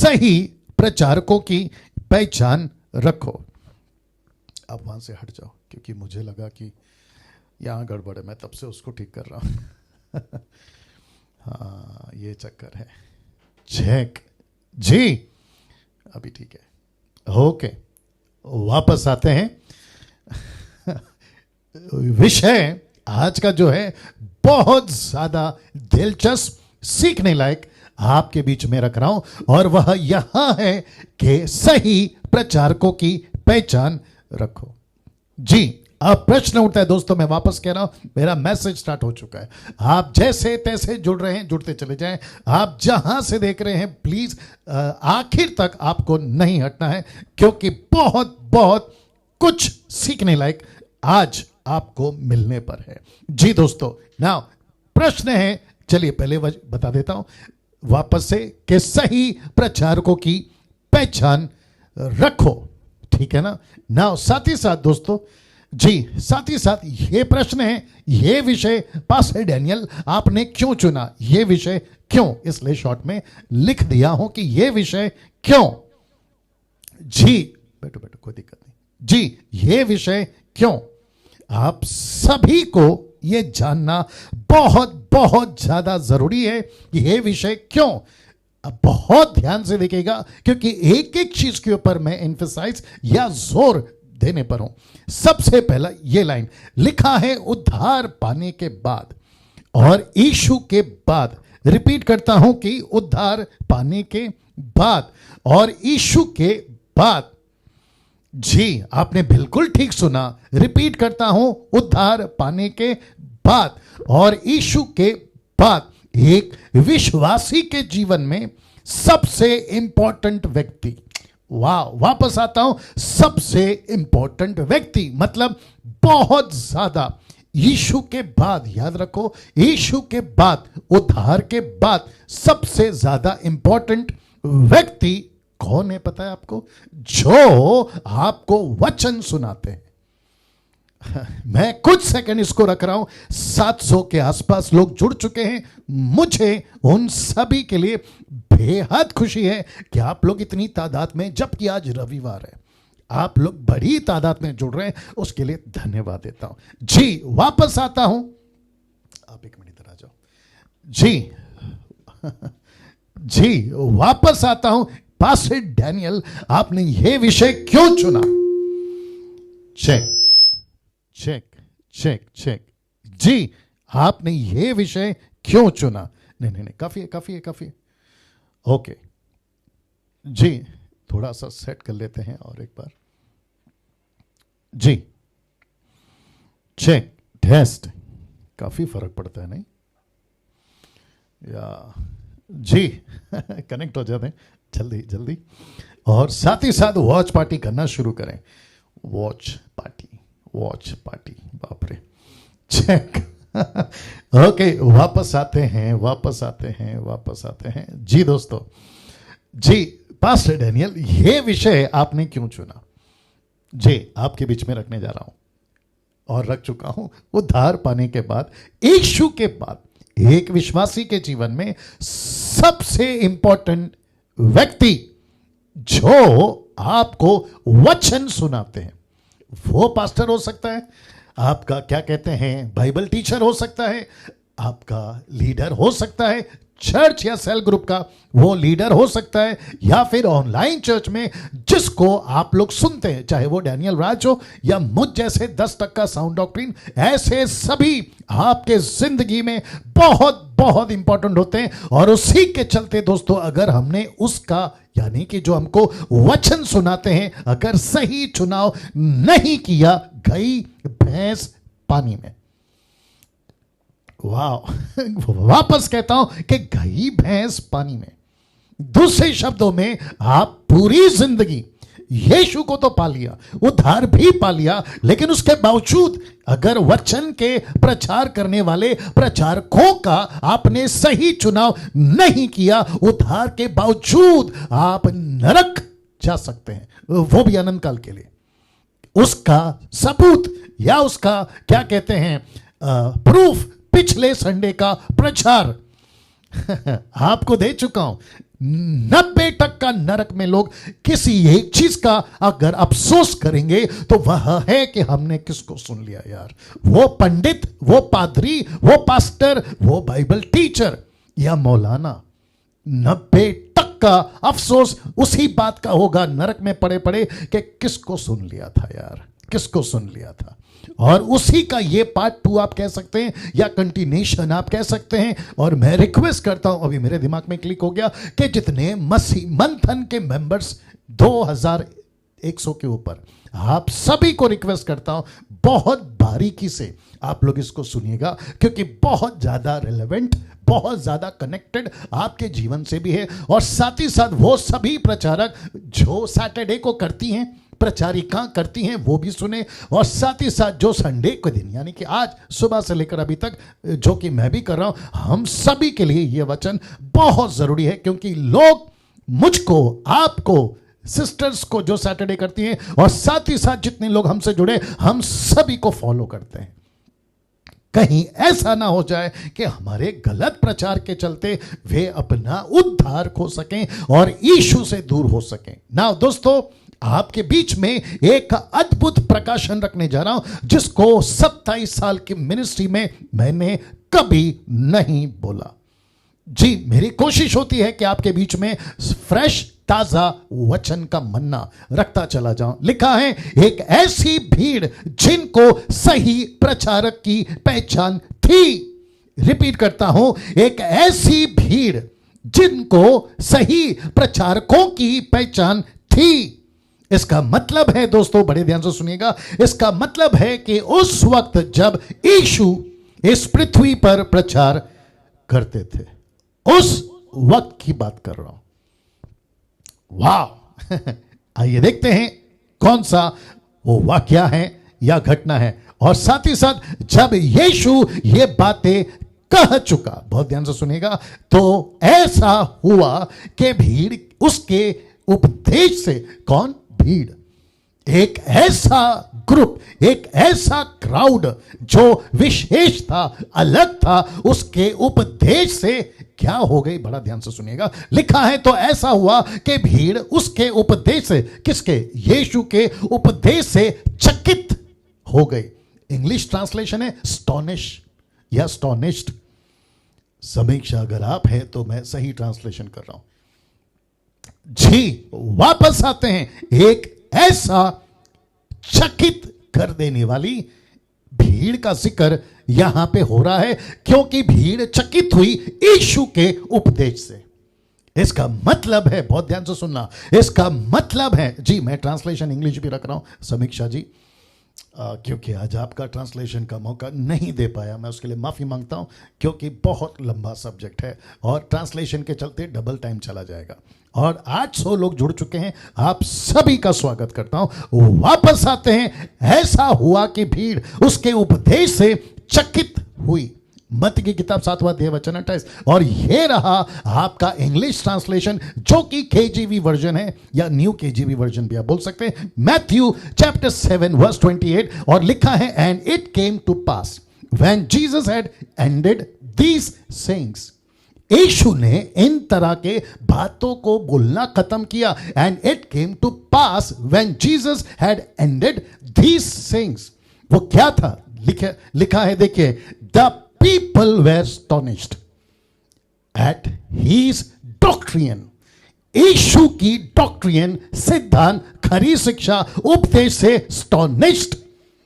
सही प्रचारकों की पहचान रखो। अब वहां से हट जाओ, क्योंकि मुझे लगा कि यहां गड़बड़ है, मैं तब से उसको ठीक कर रहा हूं। हाँ, ये चक्कर है। चेक जी, अभी ठीक है। ओके, वापस आते हैं। विषय आज का जो है बहुत ज्यादा दिलचस्प, सीखने लायक आपके बीच में रख रहा हूं, और वह यहां है कि सही प्रचारकों की पहचान रखो। जी, अब प्रश्न उठता है दोस्तों, मैं वापस कह रहा हूं, मेरा मैसेज स्टार्ट हो चुका है। आप जैसे तैसे जुड़ रहे हैं, जुड़ते चले जाएं। आप जहां से देख रहे हैं प्लीज आखिर तक आपको नहीं हटना है, क्योंकि बहुत बहुत कुछ सीखने लायक आज आपको मिलने पर है। जी दोस्तों, नाउ प्रश्न है, चलिए पहले बता देता हूं वापस से कि सही प्रचारकों की पहचान रखो, ठीक है ना। नाउ साथ ही साथ दोस्तों, जी साथ ही साथ ये प्रश्न है, ये विषय पास्टर डैनियल आपने क्यों चुना, ये विषय क्यों, इसलिए शॉर्ट में लिख दिया हूं कि ये विषय क्यों। जी बैठो बैठो, कोई दिक्कत नहीं। जी, ये विषय क्यों, आप सभी को ये जानना बहुत बहुत ज्यादा जरूरी है। ये विषय क्यों, अब बहुत ध्यान से देखिएगा, क्योंकि एक एक चीज के ऊपर मैं एम्फसाइज या जोर देने पर हूं। सबसे पहला ये लाइन लिखा है, उद्धार पाने के बाद और यीशु के बाद। रिपीट करता हूं कि उद्धार पाने के बाद और यीशु के बाद। जी, आपने बिल्कुल ठीक सुना। रिपीट करता हूं, उद्धार पाने के बाद और यीशु के बाद। एक विश्वासी के जीवन में सबसे इंपॉर्टेंट व्यक्ति, वापस आता हूं, सबसे इंपॉर्टेंट व्यक्ति मतलब बहुत ज्यादा, यीशु के बाद, याद रखो, यीशु के बाद, उद्धार के बाद सबसे ज्यादा इंपॉर्टेंट व्यक्ति कौन है पता है आपको? जो आपको वचन सुनाते हैं। मैं कुछ सेकंड इसको रख रहा हूं, 700 के आसपास लोग जुड़ चुके हैं। मुझे उन सभी के लिए बेहद खुशी है कि आप लोग इतनी तादाद में, जबकि आज रविवार है, आप लोग बड़ी तादाद में जुड़ रहे हैं, उसके लिए धन्यवाद देता हूं। जी, वापस आता हूं, आप एक मिनट इधर आ जाओ। जी जी, वापस आता हूं। पास्टर डैनियल, आपने यह विषय क्यों चुना? Check check check check. जी, आपने यह विषय क्यों चुना? नहीं नहीं नहीं, काफी है काफी है काफी है। ओके जी, थोड़ा सा सेट कर लेते हैं और एक बार। जी, चेक टेस्ट, काफी फर्क पड़ता है नहीं या? जी कनेक्ट हो जाते हैं जल्दी जल्दी। और साथ ही साथ वॉच पार्टी करना शुरू करें। वॉच पार्टी, वॉच पार्टी, बाप रे। चेक ओके, वापस आते हैं वापस आते हैं वापस आते हैं। जी दोस्तों, जी पास्टर डैनियल, ये विषय आपने क्यों चुना? जी, आपके बीच में रखने जा रहा हूं और रख चुका हूं। उद्धार पाने के बाद, यीशु के बाद, एक विश्वासी के जीवन में सबसे इंपॉर्टेंट व्यक्ति जो आपको वचन सुनाते हैं, वो पास्टर हो सकता है, आपका क्या कहते हैं बाइबल टीचर हो सकता है, आपका लीडर हो सकता है, चर्च या सेल ग्रुप का वो लीडर हो सकता है, या फिर ऑनलाइन चर्च में जिसको आप लोग सुनते हैं, चाहे वो डैनियल राज हो या मुझ जैसे 10 का साउंड डॉक्ट्रिन, ऐसे सभी आपके जिंदगी में बहुत बहुत इंपॉर्टेंट होते हैं। और उसी के चलते दोस्तों, अगर हमने उसका, यानी कि जो हमको वचन सुनाते हैं, अगर सही चुनाव नहीं किया, गई भैंस पानी में। वाह वापस कहता हूं कि गई भैंस पानी में। दूसरे शब्दों में, आप पूरी जिंदगी यीशु को तो पा लिया, उद्धार भी पा लिया, लेकिन उसके बावजूद अगर वचन के प्रचार करने वाले प्रचारकों का आपने सही चुनाव नहीं किया, उद्धार के बावजूद आप नरक जा सकते हैं, वो भी अनंत काल के लिए। उसका सबूत या उसका क्या कहते हैं प्रूफ पिछले संडे का प्रचार आपको दे चुका हूं। 90% नरक में लोग किसी एक चीज का अगर अफसोस करेंगे तो वह है कि हमने किसको सुन लिया यार। वो पंडित, वो पादरी, वो पास्टर, वो बाइबल टीचर या मौलाना, 90% अफसोस उसी बात का होगा नरक में पड़े पड़े कि किसको सुन लिया था यार, किसको सुन लिया था। और उसी का ये पार्ट 2 आप कह सकते हैं या कंटिन्यूशन आप कह सकते हैं। और मैं रिक्वेस्ट करता हूं, अभी मेरे दिमाग में क्लिक हो गया कि जितने मसीह मंथन के मेंबर्स 2100 के ऊपर, आप सभी को रिक्वेस्ट करता हूं बहुत बारीकी से आप लोग इसको सुनिएगा, क्योंकि बहुत ज्यादा रिलेवेंट, बहुत ज्यादा कनेक्टेड आपके जीवन से भी है। और साथ ही साथ वो सभी प्रचारक जो सैटरडे को करती हैं, प्रचारिका करती हैं, वो भी सुने। और साथ ही साथ जो संडे के दिन यानी कि आज सुबह से लेकर अभी तक जो कि मैं भी कर रहा हूं, हम सभी के लिए यह वचन बहुत जरूरी है, क्योंकि लोग मुझको, आपको, सिस्टर्स को जो सैटरडे करती हैं और साथ ही साथ जितने लोग हमसे जुड़े, हम सभी को फॉलो करते हैं। कहीं ऐसा ना हो जाए कि हमारे गलत प्रचार के चलते वे अपना उद्धार खो सकें और यीशु से दूर हो सकें ना। दोस्तों, आपके बीच में एक अद्भुत प्रकाशन रखने जा रहा हूं, जिसको 27 साल की मिनिस्ट्री में मैंने कभी नहीं बोला। जी, मेरी कोशिश होती है कि आपके बीच में फ्रेश, ताजा वचन का मन्ना रखता चला जाऊं। लिखा है, एक ऐसी भीड़ जिनको सही प्रचारक की पहचान थी। रिपीट करता हूं, एक ऐसी भीड़ जिनको सही प्रचारकों की पहचान थी। इसका मतलब है दोस्तों, बड़े ध्यान से सुनिएगा, इसका मतलब है कि उस वक्त जब यीशु इस पृथ्वी पर प्रचार करते थे, उस वक्त की बात कर रहा हूं। वाह आइए देखते हैं कौन सा वो वाक्या है या घटना है। और साथ ही साथ जब यीशु ये बातें कह चुका, बहुत ध्यान से सुनिएगा, तो ऐसा हुआ कि भीड़ उसके उपदेश से, कौन? भीड़, एक ऐसा ग्रुप, एक ऐसा क्राउड जो विशेष था, अलग था, उसके उपदेश से क्या हो गई? बड़ा ध्यान से सुनिएगा। लिखा है, तो ऐसा हुआ कि भीड़ उसके उपदेश से, किसके? यीशु के उपदेश से चकित हो गई। इंग्लिश ट्रांसलेशन है स्टॉनिश या स्टॉनिश्ड। समीक्षा अगर आप है तो मैं सही ट्रांसलेशन कर रहा हूं। जी, वापस आते हैं, एक ऐसा चकित कर देने वाली भीड़ का जिक्र यहां पे हो रहा है, क्योंकि भीड़ चकित हुई यीशु के उपदेश से। इसका मतलब है, बहुत ध्यान से सुनना, इसका मतलब है, जी मैं ट्रांसलेशन इंग्लिश भी रख रहा हूं समीक्षा जी, क्योंकि आज आपका ट्रांसलेशन का मौका नहीं दे पाया, मैं उसके लिए माफी मांगता हूं, क्योंकि बहुत लंबा सब्जेक्ट है और ट्रांसलेशन के चलते डबल टाइम चला जाएगा। और 800 लोग जुड़ चुके हैं, आप सभी का स्वागत करता हूं। वापस आते हैं, ऐसा हुआ कि भीड़ उसके उपदेश से चकित हुई। मत्ती की किताब 7वां अध्याय वचन 28। और ये रहा आपका इंग्लिश ट्रांसलेशन, जो कि केजीवी वर्जन है या न्यू केजीवी वर्जन भी आप बोल सकते हैं। मैथ्यू चैप्टर 7 वर्स 28, और लिखा है, and it came to pass when Jesus had ended these sayings. यीशु ने इन तरह के बातों को बोलना खत्म किया। And it came to pass when Jesus had ended these sayings. वो क्या था? लिखा है, देखिए, the people were astonished at his doctrine. यीशु की डॉक्ट्रिन, सिद्धांत, खरी शिक्षा, उपदेश से एस्टोनिश्ड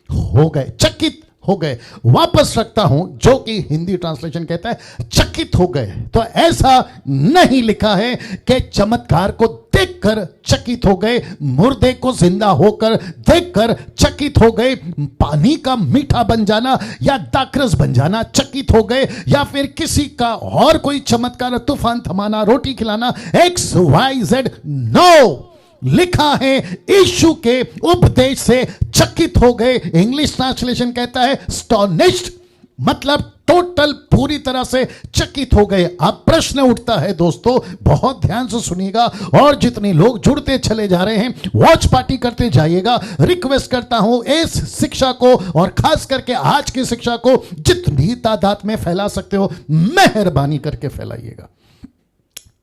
हो गए, चकित हो गए। वापस रखता हूं, जो कि हिंदी ट्रांसलेशन कहता है चकित हो गए। तो ऐसा नहीं लिखा है कि चमत्कार को देखकर चकित हो गए, मुर्दे को जिंदा होकर देखकर चकित हो गए, पानी का मीठा बन जाना या दाखरस बन जाना चकित हो गए, या फिर किसी का और कोई चमत्कार, तूफान थमाना, रोटी खिलाना, XYZ। नो, लिखा है यीशु के उपदेश से चकित हो गए। इंग्लिश ट्रांसलेशन कहता है एस्टोनिश्ड, मतलब टोटल, पूरी तरह से चकित हो गए। अब प्रश्न उठता है दोस्तों, बहुत ध्यान से सुनिएगा, और जितने लोग जुड़ते चले जा रहे हैं वॉच पार्टी करते जाइएगा। रिक्वेस्ट करता हूं इस शिक्षा को, और खास करके आज की शिक्षा को, जितनी तादाद में फैला सकते हो मेहरबानी करके फैलाइएगा।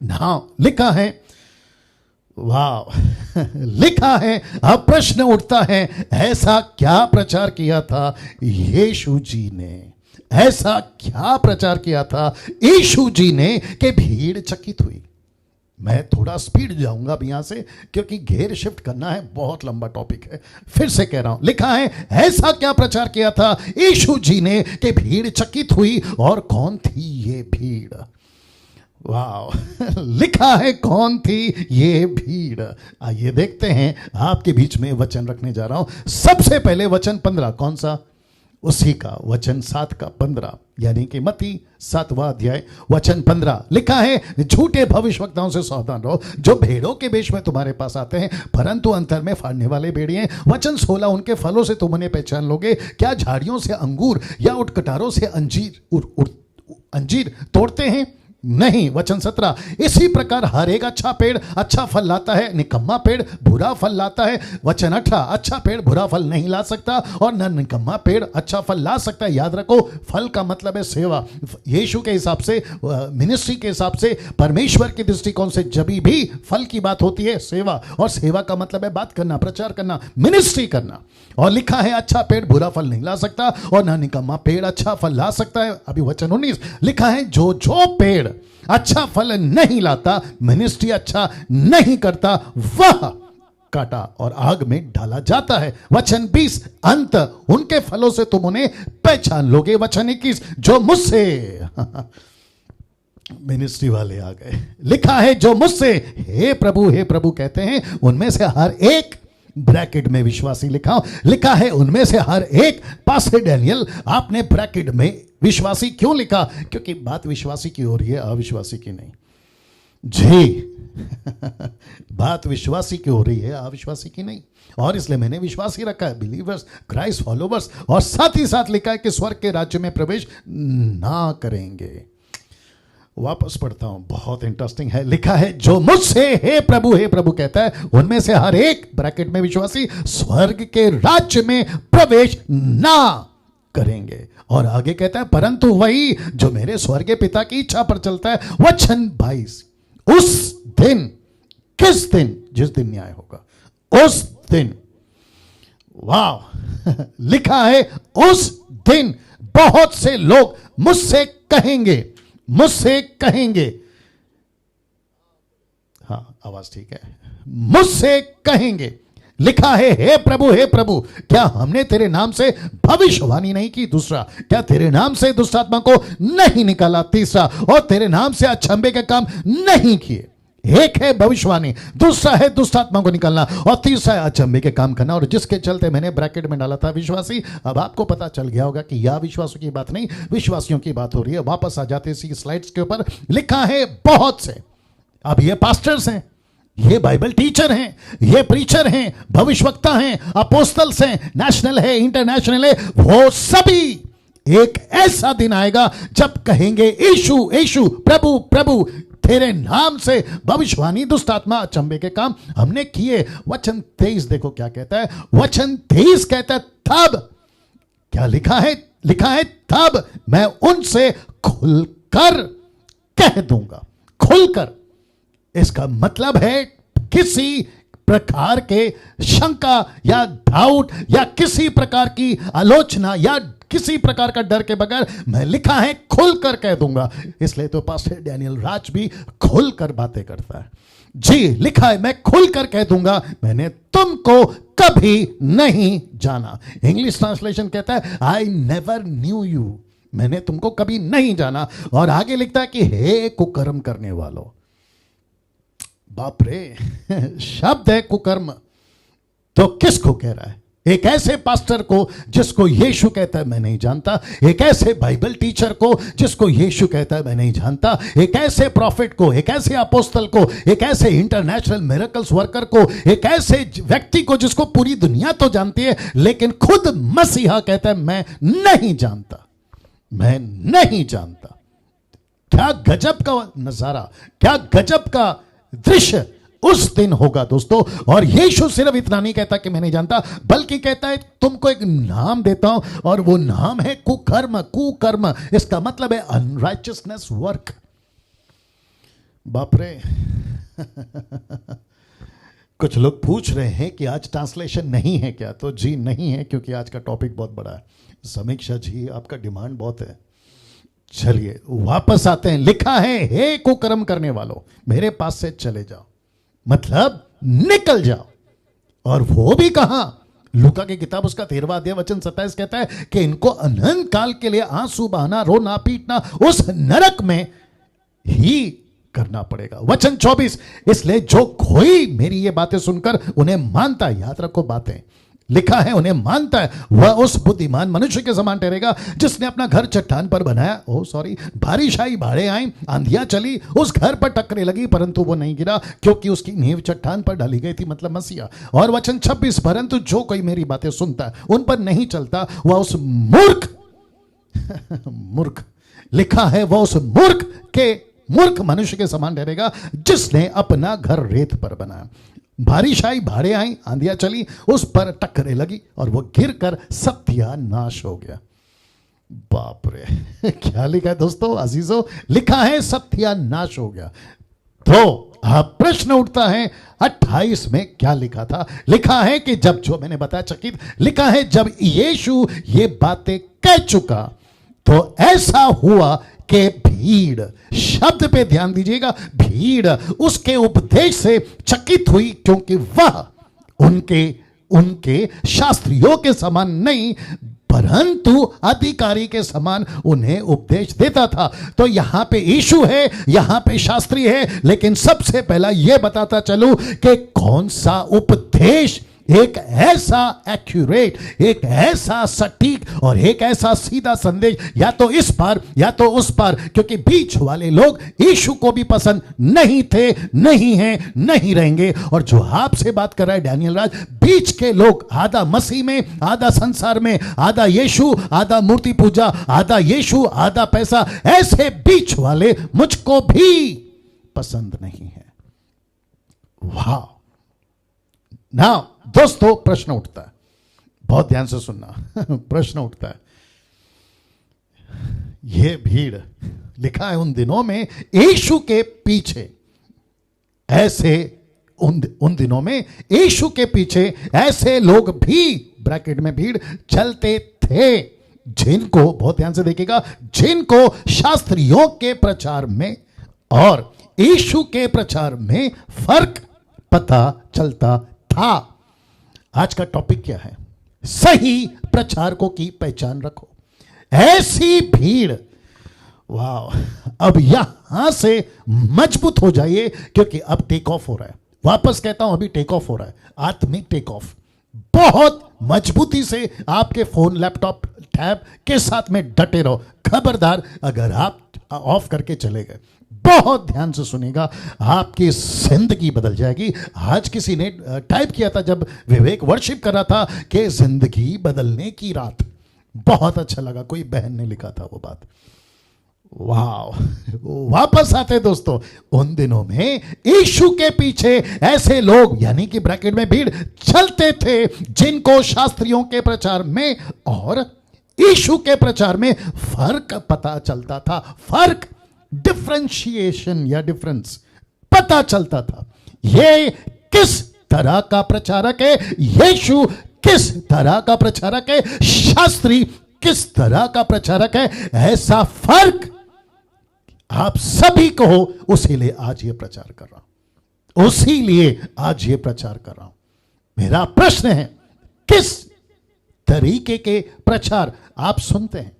नाउ लिखा है, वाह लिखा है, अब प्रश्न उठता है, ऐसा क्या प्रचार किया था यीशु जी ने, ऐसा क्या प्रचार किया था यीशु जी ने कि भीड़ चकित हुई। मैं थोड़ा स्पीड जाऊंगा अब यहां से, क्योंकि घेर शिफ्ट करना है, बहुत लंबा टॉपिक है। फिर से कह रहा हूं, लिखा है ऐसा क्या प्रचार किया था यीशु जी ने कि भीड़ चकित हुई, और कौन थी ये भीड़? वाह लिखा है कौन थी ये भीड़। आइए देखते हैं, आपके बीच में वचन रखने जा रहा हूं। सबसे पहले वचन 15, कौन सा? उसी का वचन 7 का 15, यानी कि मत्ती 7वां अध्याय वचन 15। लिखा है, झूठे भविष्यवक्ताओं से सावधान रहो, जो भेड़ों के वेश में तुम्हारे पास आते हैं परंतु अंतर में फाड़ने वाले भेड़िए। वचन 16, उनके फलों से तुम उन्हें पहचान लोगे, क्या झाड़ियों से अंगूर या उटकटारों से अंजीर तोड़ते हैं? नहीं। वचन 17, इसी प्रकार हर एक अच्छा पेड़ अच्छा फल लाता है, निकम्मा पेड़ बुरा फल लाता है। वचन 18, अच्छा पेड़ बुरा फल नहीं ला सकता और न निकम्मा पेड़ अच्छा फल ला सकता है। याद रखो, फल का मतलब है सेवा। यीशु के हिसाब से, मिनिस्ट्री के हिसाब से, परमेश्वर के दृष्टिकोण से जब भी फल की बात होती है सेवा, और सेवा का मतलब है बात करना, प्रचार करना, मिनिस्ट्री करना। और लिखा है अच्छा पेड़ बुरा फल नहीं ला सकता और न निकम्मा पेड़ अच्छा फल ला सकता है। अभी वचन 19 लिखा है, जो पेड़ अच्छा फल नहीं लाता, मिनिस्ट्री अच्छा नहीं करता, वह काटा और आग में डाला जाता है। वचन 20, अंत उनके फलों से तुम उन्हें पहचान लोगे। वचन 21, जो मुझसे मिनिस्ट्री वाले आ गए। लिखा है, जो मुझसे हे प्रभु कहते हैं, उनमें से हर एक, ब्रैकेट में विश्वासी लिखा है, उनमें से हर एक। पास्टर डैनियल, आपने ब्रैकेट में विश्वासी क्यों लिखा? क्योंकि बात विश्वासी की हो रही है, अविश्वासी की नहीं जी बात विश्वासी की हो रही है, अविश्वासी की नहीं। और इसलिए मैंने विश्वासी रखा है, बिलीवर्स, क्राइस्ट फॉलोवर्स। और साथ ही साथ लिखा है कि स्वर्ग के राज्य में प्रवेश ना करेंगे। वापस पढ़ता हूं, बहुत इंटरेस्टिंग है। लिखा है, जो मुझसे हे प्रभु कहता है, उनमें से हर एक, ब्रैकेट में विश्वासी, स्वर्ग के राज्य में प्रवेश ना करेंगे। और आगे कहता है, परंतु वही जो मेरे स्वर्गीय पिता की इच्छा पर चलता है। वचन 22, उस दिन, किस दिन? जिस दिन न्याय होगा, उस दिन। वाह लिखा है, उस दिन बहुत से लोग मुझसे कहेंगे, हाँ आवाज ठीक है, मुझसे कहेंगे। लिखा है, हे प्रभु क्या हमने तेरे नाम से भविष्यवाणी नहीं की? दूसरा, क्या तेरे नाम से दुष्ट आत्मा को नहीं निकाला? तीसरा, और तेरे नाम से अचंभे के काम नहीं किए। एक है भविष्यवाणी, दूसरा है दुष्ट आत्मा को निकालना, और तीसरा है अचंभे के काम करना। और जिसके चलते मैंने ब्रैकेट में डाला था विश्वासी। अब आपको पता चल गया होगा कि यह विश्वासियों की बात नहीं, विश्वासियों की बात हो रही है। वापस आ जाते इसी स्लाइड्स के ऊपर। लिखा है, बहुत से, अब ये पास्टर्स हैं, ये बाइबल टीचर हैं, ये प्रीचर हैं, भविष्यवक्ता हैं, अपोस्टल्स हैं, नेशनल है, इंटरनेशनल है, वो सभी एक ऐसा दिन आएगा जब कहेंगे, यीशु प्रभु तेरे नाम से भविष्यवाणी, दुष्ट आत्मा, अचंभे के काम हमने किए। वचन 23 देखो क्या कहता है। वचन 23 कहता है, तब क्या लिखा है? लिखा है, तब मैं उनसे खुलकर कह दूंगा। खुलकर, इसका मतलब है किसी प्रकार के शंका या डाउट या किसी प्रकार की आलोचना या किसी प्रकार का डर के बगैर मैं, लिखा है, खुलकर कह दूंगा। इसलिए तो पास्टर डैनियल राज भी खुलकर बातें करता है जी। लिखा है, मैं खुलकर कह दूंगा, मैंने तुमको कभी नहीं जाना। इंग्लिश ट्रांसलेशन कहता है, आई नेवर न्यू यू, मैंने तुमको कभी नहीं जाना। और आगे लिखता है कि हे कुकर्म करने वालों। बाप रे शब्द है कुकर्म, तो किसको कह रहा है? एक ऐसे पास्टर को जिसको यीशु कहता है मैं नहीं जानता, एक ऐसे बाइबल टीचर को जिसको यीशु कहता है मैं नहीं जानता, एक ऐसे प्रॉफिट को, एक ऐसे अपोस्तल को, एक ऐसे इंटरनेशनल मिरेकल्स वर्कर को, एक ऐसे व्यक्ति को जिसको पूरी दुनिया तो जानती है, लेकिन खुद मसीहा कहता है मैं नहीं जानता, मैं नहीं जानता। क्या गजब का नजारा, क्या गजब का दृश्य उस दिन होगा दोस्तों। और यीशु सिर्फ इतना नहीं कहता कि मैं नहीं जानता, बल्कि कहता है तुमको एक नाम देता हूं, और वो नाम है कुकर्म। इसका मतलब है अनराइचियसनेस वर्क। बाप रे। कुछ लोग पूछ रहे हैं कि आज ट्रांसलेशन नहीं है क्या? तो जी नहीं है, क्योंकि आज का टॉपिक बहुत बड़ा है। समीक्षा जी, आपका डिमांड बहुत है। चलिए वापस आते हैं। लिखा है, हे कुकर्म करने वालों, मेरे पास से चले जाओ, मतलब निकल जाओ। और वो भी कहां? लूका की किताब उसका 13वां अध्याय वचन 27 कहता है कि इनको अनंत काल के लिए आंसू बहाना, रोना पीटना उस नरक में ही करना पड़ेगा। वचन 24, इसलिए जो कोई मेरी ये बातें सुनकर उन्हें मानता है, याद रखो बातें, लिखा है उन्हें मानता है, वह उस बुद्धिमान मनुष्य के समान ठहरेगा जिसने अपना घर चट्टान पर बनाया। बारिश आई, बाढ़ें आई, आंधियां चली, उस घर पर टक्करें लगी, परंतु वो नहीं गिरा, क्योंकि उसकी नींव चट्टान पर डाली गई थी, मतलब मसीहा। और वचन 26, परंतु जो कोई मेरी बातें सुनता है, उन पर नहीं चलता, वह उस मूर्ख लिखा है, वह उस मूर्ख मनुष्य के समान ठहरेगा जिसने अपना घर रेत पर बनाया। बारिश आई, बाढ़ें आई, आंधियां चली, उस पर टक्करें लगी और वो गिरकर सत्यानाश हो गया। बाप रे, क्या लिखा है दोस्तों, अजीजों? लिखा है सत्यानाश हो गया। तो अब प्रश्न उठता है, 28 में क्या लिखा था? लिखा है कि जब, जो मैंने बताया चकित, लिखा है जब यीशु ये बातें कह चुका तो ऐसा हुआ कि भीड़, शब्द पे ध्यान दीजिएगा, भीड़ उसके उपदेश से चकित हुई, क्योंकि वह उनके शास्त्रियों के समान नहीं परंतु अधिकारी के समान उन्हें उपदेश देता था। तो यहां पे यीशु है, यहां पे शास्त्री है, लेकिन सबसे पहला यह बताता चलूं कि कौन सा उपदेश एक ऐसा एक्यूरेट, एक ऐसा सटीक और एक ऐसा सीधा संदेश, या तो इस पार या तो उस पार, क्योंकि बीच वाले लोग यीशु को भी पसंद नहीं थे, नहीं हैं, नहीं रहेंगे। और जो आपसे बात कर रहा है डैनियल राज, बीच के लोग, आधा मसीह में, आधा संसार में, आधा यीशु, आधा मूर्ति पूजा, आधा यीशु, आधा पैसा, ऐसे बीच वाले मुझको भी पसंद नहीं है। वाह। नाउ दोस्तों, प्रश्न उठता है, बहुत ध्यान से सुनना। प्रश्न उठता है, यह भीड़, लिखा है उन दिनों में यीशु के पीछे ऐसे, उन दिनों में यीशु के पीछे ऐसे लोग भी, ब्रैकेट में भीड़, चलते थे जिनको, बहुत ध्यान से देखिएगा, जिनको शास्त्रियों के प्रचार में और यीशु के प्रचार में फर्क पता चलता था। आज का टॉपिक क्या है? सही प्रचारकों की पहचान रखो। ऐसी भीड़, वाह। अब यहां से मजबूत हो जाइए, क्योंकि अब टेक ऑफ हो रहा है। वापस कहता हूं, अभी टेक ऑफ हो रहा है, आत्मिक टेक ऑफ। बहुत मजबूती से आपके फोन, लैपटॉप, टैब के साथ में डटे रहो। खबरदार अगर आप ऑफ करके चले गए, बहुत ध्यान से सुनेगा, आपकी जिंदगी बदल जाएगी। आज किसी ने टाइप किया था जब विवेक वर्शिप कर रहा था कि जिंदगी बदलने की रात। बहुत अच्छा लगा, कोई बहन ने लिखा था वो बात। वाह। वापस आते दोस्तों, उन दिनों में यीशु के पीछे ऐसे लोग, यानी कि ब्रैकेट में भीड़, चलते थे जिनको शास्त्रियों के प्रचार में और यीशु के प्रचार में फर्क पता चलता था। फर्क, डिफरेंशिएशन या डिफरेंस पता चलता था। ये किस तरह का प्रचारक है, यीशु किस तरह का प्रचारक है, शास्त्री किस तरह का प्रचारक है, ऐसा फर्क आप सभी को हो। उसीलिए आज ये प्रचार कर रहा हूं, उसीलिए आज ये प्रचार कर रहा हूं। मेरा प्रश्न है, किस तरीके के प्रचार आप सुनते हैं?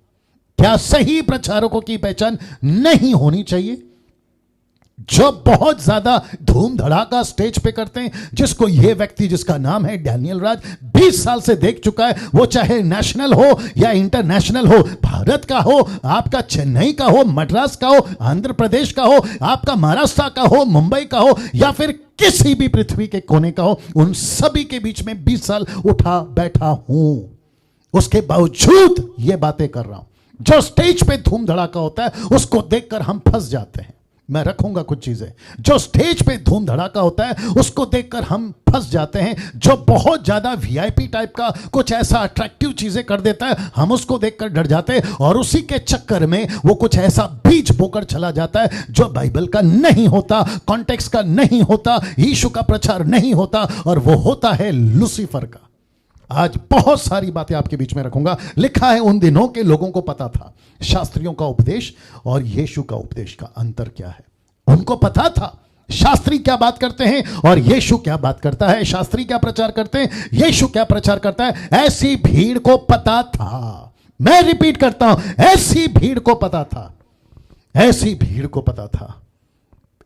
क्या सही प्रचारकों की पहचान नहीं होनी चाहिए, जो बहुत ज्यादा धूम धड़ाका स्टेज पे करते हैं, जिसको ये व्यक्ति, जिसका नाम है डैनियल राज, 20 साल से देख चुका है, वो चाहे नेशनल हो या इंटरनेशनल हो, भारत का हो, आपका चेन्नई का हो, मद्रास का हो, आंध्र प्रदेश का हो, आपका महाराष्ट्र का हो, मुंबई का हो, या फिर किसी भी पृथ्वी के कोने का हो, उन सभी के बीच में 20 साल उठा बैठा हूं। उसके बावजूद ये बातें कर रहा हूं। जो स्टेज पे धूम धड़ाका होता है, उसको देखकर हम फंस जाते हैं। मैं रखूंगा कुछ चीजें। जो स्टेज पे धूम धड़ाका होता है उसको देखकर हम फंस जाते हैं, जो बहुत ज्यादा वीआईपी टाइप का कुछ ऐसा अट्रैक्टिव चीजें कर देता है हम उसको देखकर डर जाते हैं, और उसी के चक्कर में वो कुछ ऐसा बीज बोकर चला जाता है जो बाइबल का नहीं होता, कॉन्टेक्स्ट का नहीं होता, यीशु का प्रचार नहीं होता, और वो होता है लूसीफर का। आज बहुत सारी बातें आपके बीच में रखूंगा। लिखा है उन दिनों के लोगों को पता था शास्त्रियों का उपदेश और यीशु का उपदेश का अंतर क्या है। उनको पता था शास्त्री क्या बात करते हैं और यीशु क्या बात करता है। शास्त्री क्या प्रचार करते हैं, यीशु क्या प्रचार करता है, ऐसी भीड़ को पता था। मैं रिपीट करता हूं, ऐसी भीड़ को पता था, ऐसी भीड़ को पता था,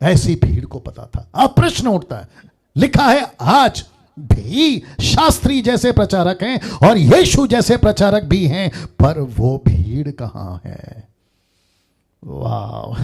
ऐसी भीड़ को पता था। अब प्रश्न उठता है, लिखा है आज भी शास्त्री जैसे प्रचारक हैं और यीशु जैसे प्रचारक भी हैं, पर वो भीड़ कहां है। वाह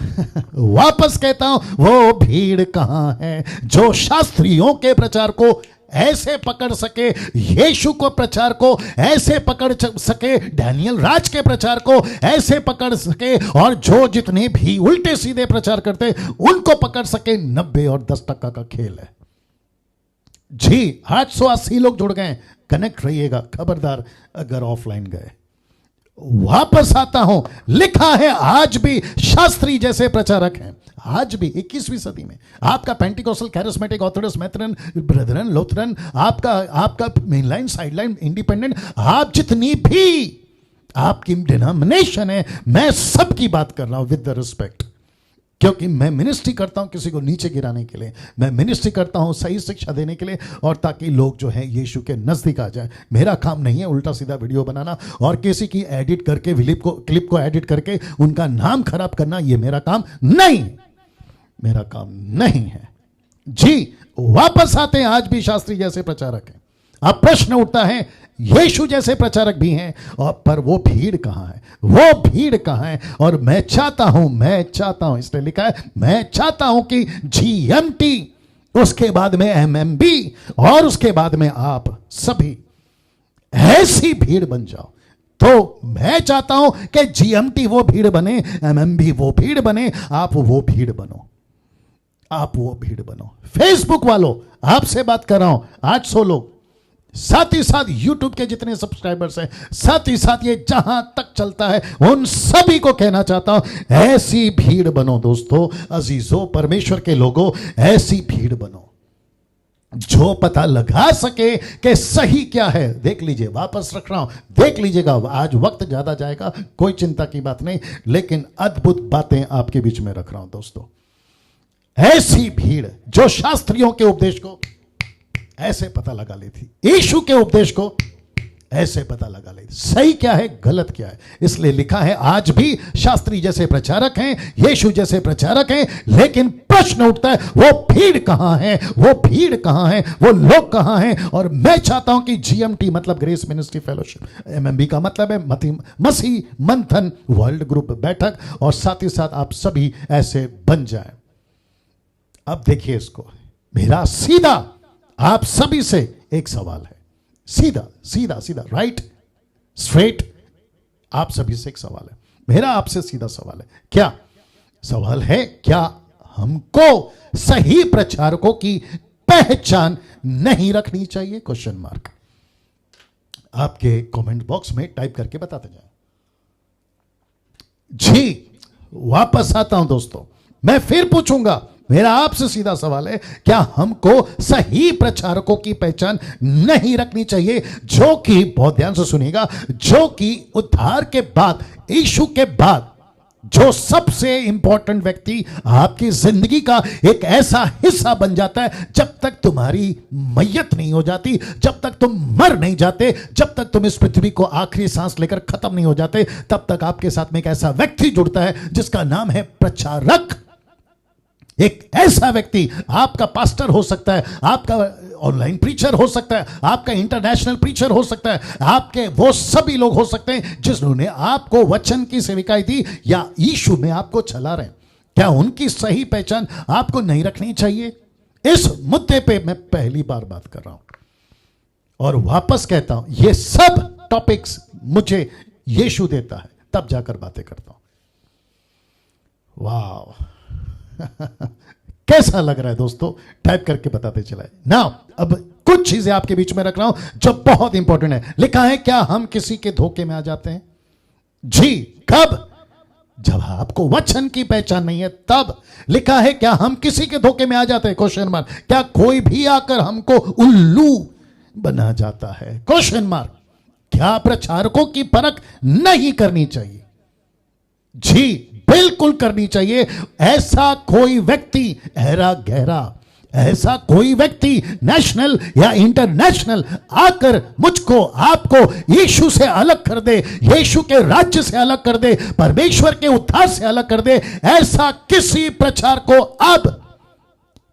वापस कहता हूं, वो भीड़ कहां है जो शास्त्रियों के प्रचार को ऐसे पकड़ सके, यीशु को प्रचार को ऐसे पकड़ सके, डैनियल राज के प्रचार को ऐसे पकड़ सके, और जो जितने भी उल्टे सीधे प्रचार करते उनको पकड़ सके। 90 और 10% का खेल है जी। 880 लोग जुड़ गए, कनेक्ट रहिएगा, खबरदार अगर ऑफलाइन गए। वापस आता हूं, लिखा है आज भी शास्त्री जैसे प्रचारक हैं। आज भी 21वीं सदी में आपका पेंटिकोस्टल, कैरिस्मेटिक, ऑर्थोडॉक्स, मेथरन, ब्रदरन, लूथरन, आपका मेनलाइन, साइडलाइन, इंडिपेंडेंट, आप जितनी भी आपकी डिनोमिनेशन है, मैं सबकी बात कर रहा हूं विद द रिस्पेक्ट, क्योंकि मैं मिनिस्ट्री करता हूं किसी को नीचे गिराने के लिए, मैं मिनिस्ट्री करता हूं सही शिक्षा देने के लिए, और ताकि लोग जो है यीशु के नजदीक आ जाए। मेरा काम नहीं है उल्टा सीधा वीडियो बनाना और किसी की एडिट करके क्लिप को एडिट करके उनका नाम खराब करना, ये मेरा काम नहीं, मेरा काम नहीं है जी। वापस आते हैं, आज भी शास्त्री जैसे प्रचारक हैं। अब प्रश्न उठता है, यीशु जैसे प्रचारक भी हैं, और पर वो भीड़ कहां है, वो भीड़ कहां है। और मैं चाहता हूं, इसलिए लिखा है, मैं चाहता हूं कि GMT, उसके बाद में MMB, और उसके बाद में आप सभी ऐसी भीड़ बन जाओ। तो मैं चाहता हूं कि GMT वो भीड़ बने, MMB वो भीड़ बने, आप वो भीड़ बनो, आप वो भीड़ बनो। फेसबुक वालों, आपसे बात कर रहा हूं, 800 लोग, साथ ही साथ यूट्यूब के जितने सब्सक्राइबर्स हैं, साथ ही साथ ये जहां तक चलता है, उन सभी को कहना चाहता हूं, ऐसी भीड़ बनो दोस्तों, अजीजों, परमेश्वर के लोगों, ऐसी भीड़ बनो जो पता लगा सके कि सही क्या है। देख लीजिए, वापस रख रहा हूं, देख लीजिएगा, आज वक्त ज्यादा जाएगा, कोई चिंता की बात नहीं, लेकिन अद्भुत बातें आपके बीच में रख रहा हूं दोस्तों। ऐसी भीड़ जो शास्त्रियों के उपदेश को ऐसे पता लगा लेती, यीशु के उपदेश को ऐसे पता लगा लेती, सही क्या है, गलत क्या है। इसलिए लिखा है आज भी शास्त्री जैसे प्रचारक हैं, यीशु जैसे प्रचारक हैं, लेकिन प्रश्न उठता है, वो भीड़ कहां है, वो भीड़ कहां है, वो लोग कहां हैं। और मैं चाहता हूं कि GMT मतलब ग्रेस मिनिस्ट्री फेलोशिप, MMB का मतलब है मसीह मंथन वर्ल्ड ग्रुप बैठक, और साथ ही साथ आप सभी ऐसे बन जाएं। अब देखिए इसको, मेरा सीधा आप सभी से एक सवाल है, सीधा सीधा सीधा, राइट स्ट्रेट, आप सभी से एक सवाल है, मेरा आपसे सीधा सवाल है। क्या सवाल है, क्या हमको सही प्रचारकों की पहचान नहीं रखनी चाहिए? क्वेश्चन मार्क आपके कमेंट बॉक्स में टाइप करके बताते जाए जी। वापस आता हूं दोस्तों, मैं फिर पूछूंगा, मेरा आपसे सीधा सवाल है, क्या हमको सही प्रचारकों की पहचान नहीं रखनी चाहिए, जो कि, बहुत ध्यान से सुनिएगा, जो कि उद्धार के बाद, यीशु के बाद जो सबसे इंपॉर्टेंट व्यक्ति आपकी जिंदगी का एक ऐसा हिस्सा बन जाता है, जब तक तुम्हारी मैयत नहीं हो जाती, जब तक तुम मर नहीं जाते, जब तक तुम इस पृथ्वी को आखिरी सांस लेकर खत्म नहीं हो जाते, तब तक आपके साथ में एक ऐसा व्यक्ति जुड़ता है जिसका नाम है प्रचारक। एक ऐसा व्यक्ति, आपका पास्टर हो सकता है, आपका ऑनलाइन प्रीचर हो सकता है, आपका इंटरनेशनल प्रीचर हो सकता है, आपके वो सभी लोग हो सकते हैं जिन्होंने आपको वचन की सेविकाई दी या यीशु में आपको चला रहे हैं। क्या उनकी सही पहचान आपको नहीं रखनी चाहिए? इस मुद्दे पे मैं पहली बार बात कर रहा हूं और वापस कहता हूं, ये सब टॉपिक्स मुझे यीशु देता है, तब जाकर बातें करता हूं। वाह कैसा लग रहा है दोस्तों? टाइप करके बताते चलाए ना। अब कुछ चीजें आपके बीच में रख रहा हूं जो बहुत इंपॉर्टेंट है। लिखा है, क्या हम किसी के धोखे में आ जाते हैं? जी, कब? जब आपको वचन की पहचान नहीं है तब। लिखा है, क्या हम किसी के धोखे में आ जाते हैं? Question mark. क्या कोई भी आकर हमको उल्लू बना जाता है? Question mark. क्या प्रचारकों की परख नहीं करनी चाहिए? जी, बिल्कुल करनी चाहिए। ऐसा कोई व्यक्ति गहरा गहरा, ऐसा कोई व्यक्ति नेशनल या इंटरनेशनल आकर मुझको आपको यीशु से अलग कर दे, यीशु के राज्य से अलग कर दे, परमेश्वर के उद्धार से अलग कर दे, ऐसा किसी प्रचार को अब